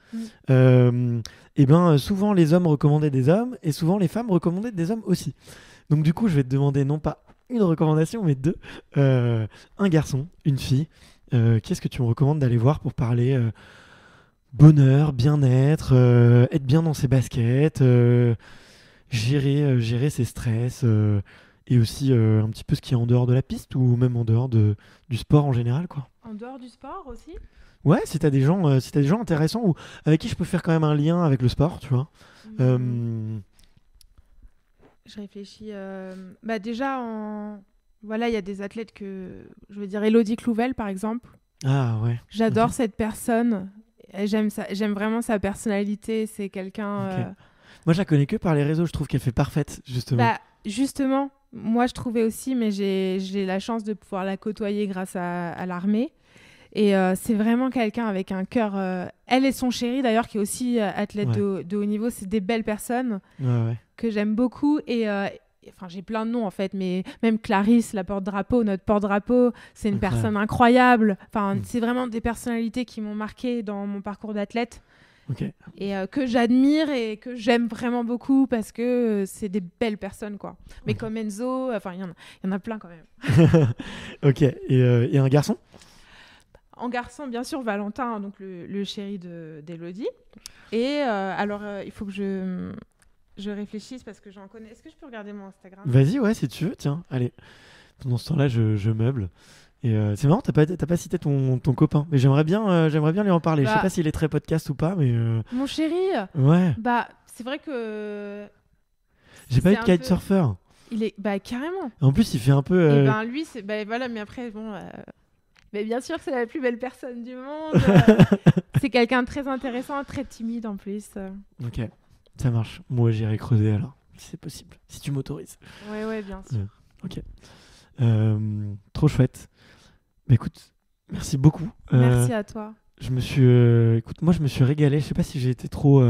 et ben, souvent les hommes recommandaient des hommes et souvent les femmes recommandaient des hommes aussi. Donc du coup, je vais te demander non pas une recommandation, mais deux. Un garçon, une fille, Qui est-ce que tu me recommandes d'aller voir pour parler bonheur, bien-être, être bien dans ses baskets, gérer ses stress et aussi un petit peu ce qui est en dehors de la piste ou même en dehors du sport en général, quoi. En dehors du sport aussi? Ouais, si t'as des gens, si t'as des gens intéressants ou avec qui je peux faire quand même un lien avec le sport, tu vois. Mhm. Je réfléchis. Bah déjà, voilà, il y a des athlètes je veux dire, Elodie Clouvel, par exemple. Ah ouais. J'adore Ok. cette personne. Et j'aime vraiment sa personnalité. C'est quelqu'un. Ok. Moi, je la connais que par les réseaux. Je trouve qu'elle fait parfaite, justement. Bah, justement, moi, je trouvais aussi, mais j'ai la chance de pouvoir la côtoyer grâce à l'armée. Et c'est vraiment quelqu'un avec un cœur. Elle et son chéri, d'ailleurs, qui est aussi athlète Ouais. de haut niveau, c'est des belles personnes Ouais, ouais. que j'aime beaucoup. Enfin, j'ai plein de noms en fait, mais même Clarisse, la porte-drapeau, notre porte-drapeau, c'est une Incroyable. personne incroyable. Enfin, Mm. c'est vraiment des personnalités qui m'ont marqué dans mon parcours d'athlète Ok. et que j'admire et que j'aime vraiment beaucoup parce que c'est des belles personnes, quoi. Mais Ok. comme Enzo, enfin, il y en a plein quand même. Ok. Et un garçon? En garçon, bien sûr, Valentin, donc le chéri d'Élodie. Et alors, il faut que je réfléchisse parce que j'en connais. Est-ce que je peux regarder mon Instagram? Vas-y, ouais, si tu veux. Tiens, allez. Pendant ce temps-là, je meuble. Et c'est marrant, t'as pas cité ton copain. Mais j'aimerais bien lui en parler. Je sais Bah, pas s'il est très podcast ou pas, mais mon chéri, ouais. bah, c'est vrai que J'ai pas c'est eu de un peu. kitesurfer. Il est. Bah, carrément. En plus, il fait un peu. Et ben, lui, c'est. Bah, voilà, mais après, bon. Mais bien sûr que c'est la plus belle personne du monde. C'est quelqu'un de très intéressant, très timide en plus. Ok, ça marche. Moi, j'irai creuser alors, si c'est possible, si tu m'autorises. Ouais, ouais, bien sûr. Ok. Trop chouette. Bah, écoute, merci beaucoup. Merci à toi. Écoute, moi, je me suis régalé. Je sais pas si j'ai été trop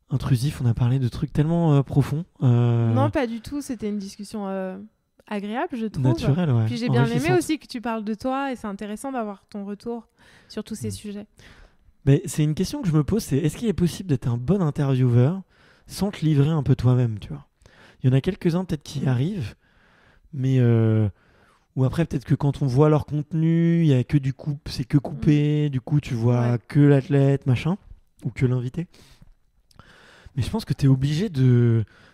intrusif. On a parlé de trucs tellement profonds. Non, pas du tout. C'était une discussion agréable, je trouve. Naturel, ouais. Puis j'ai bien aimé Enrichissante. aussi que tu parles de toi et c'est intéressant d'avoir ton retour sur tous ces Mm. sujets. Mais c'est une question que je me pose, c'est est-ce qu'il est possible d'être un bon intervieweur sans te livrer un peu toi-même, tu vois? Il y en a quelques-uns peut-être qui y arrivent, mais ou après peut-être que quand on voit leur contenu, il y a que c'est que coupé, du coup tu vois Ouais. que l'athlète, machin, ou que l'invité. Mais je pense que tu es obligé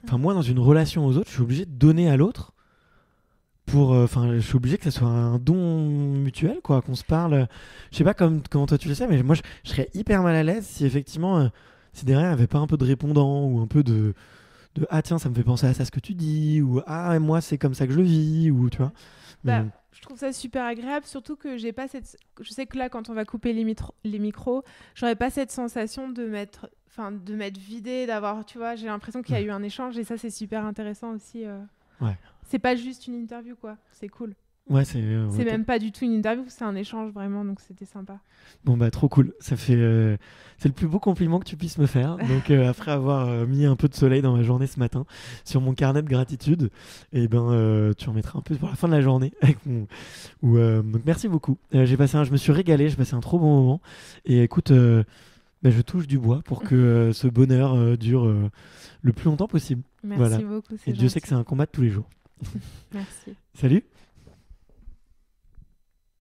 enfin moi dans une relation aux autres, je suis obligé de donner à l'autre enfin je suis obligé que ça soit un don mutuel, quoi, qu'on se parle. Je sais pas comment toi tu le sais, mais moi je serais hyper mal à l'aise si effectivement si derrière il n'y avait pas un peu de répondant ou un peu de ah tiens ça me fait penser à ça ce que tu dis, ou ah moi c'est comme ça que je le vis, ou tu vois. Mais Bah, je trouve ça super agréable, surtout que j'ai pas cette. Je sais que là, quand on va couper les micros, j'aurais pas cette sensation de m'être vidée, d'avoir, tu vois, j'ai l'impression qu'il y a eu un échange et ça, c'est super intéressant aussi. ouais, C'est pas juste une interview, quoi. C'est cool. ouais C'est ouais, même pas du tout une interview, c'est un échange vraiment, donc c'était sympa. bon bah trop cool, ça fait c'est le plus beau compliment que tu puisses me faire. Donc après avoir mis un peu de soleil dans ma journée ce matin sur mon carnet de gratitude, et ben tu en mettras un peu pour la fin de la journée avec donc merci beaucoup. Je me suis régalé, j'ai passé un trop bon moment, et écoute bah, je touche du bois pour que ce bonheur dure le plus longtemps possible. Merci Voilà. beaucoup, Et c'est Dieu sait que gentil. c'est un combat de tous les jours. Merci. Salut.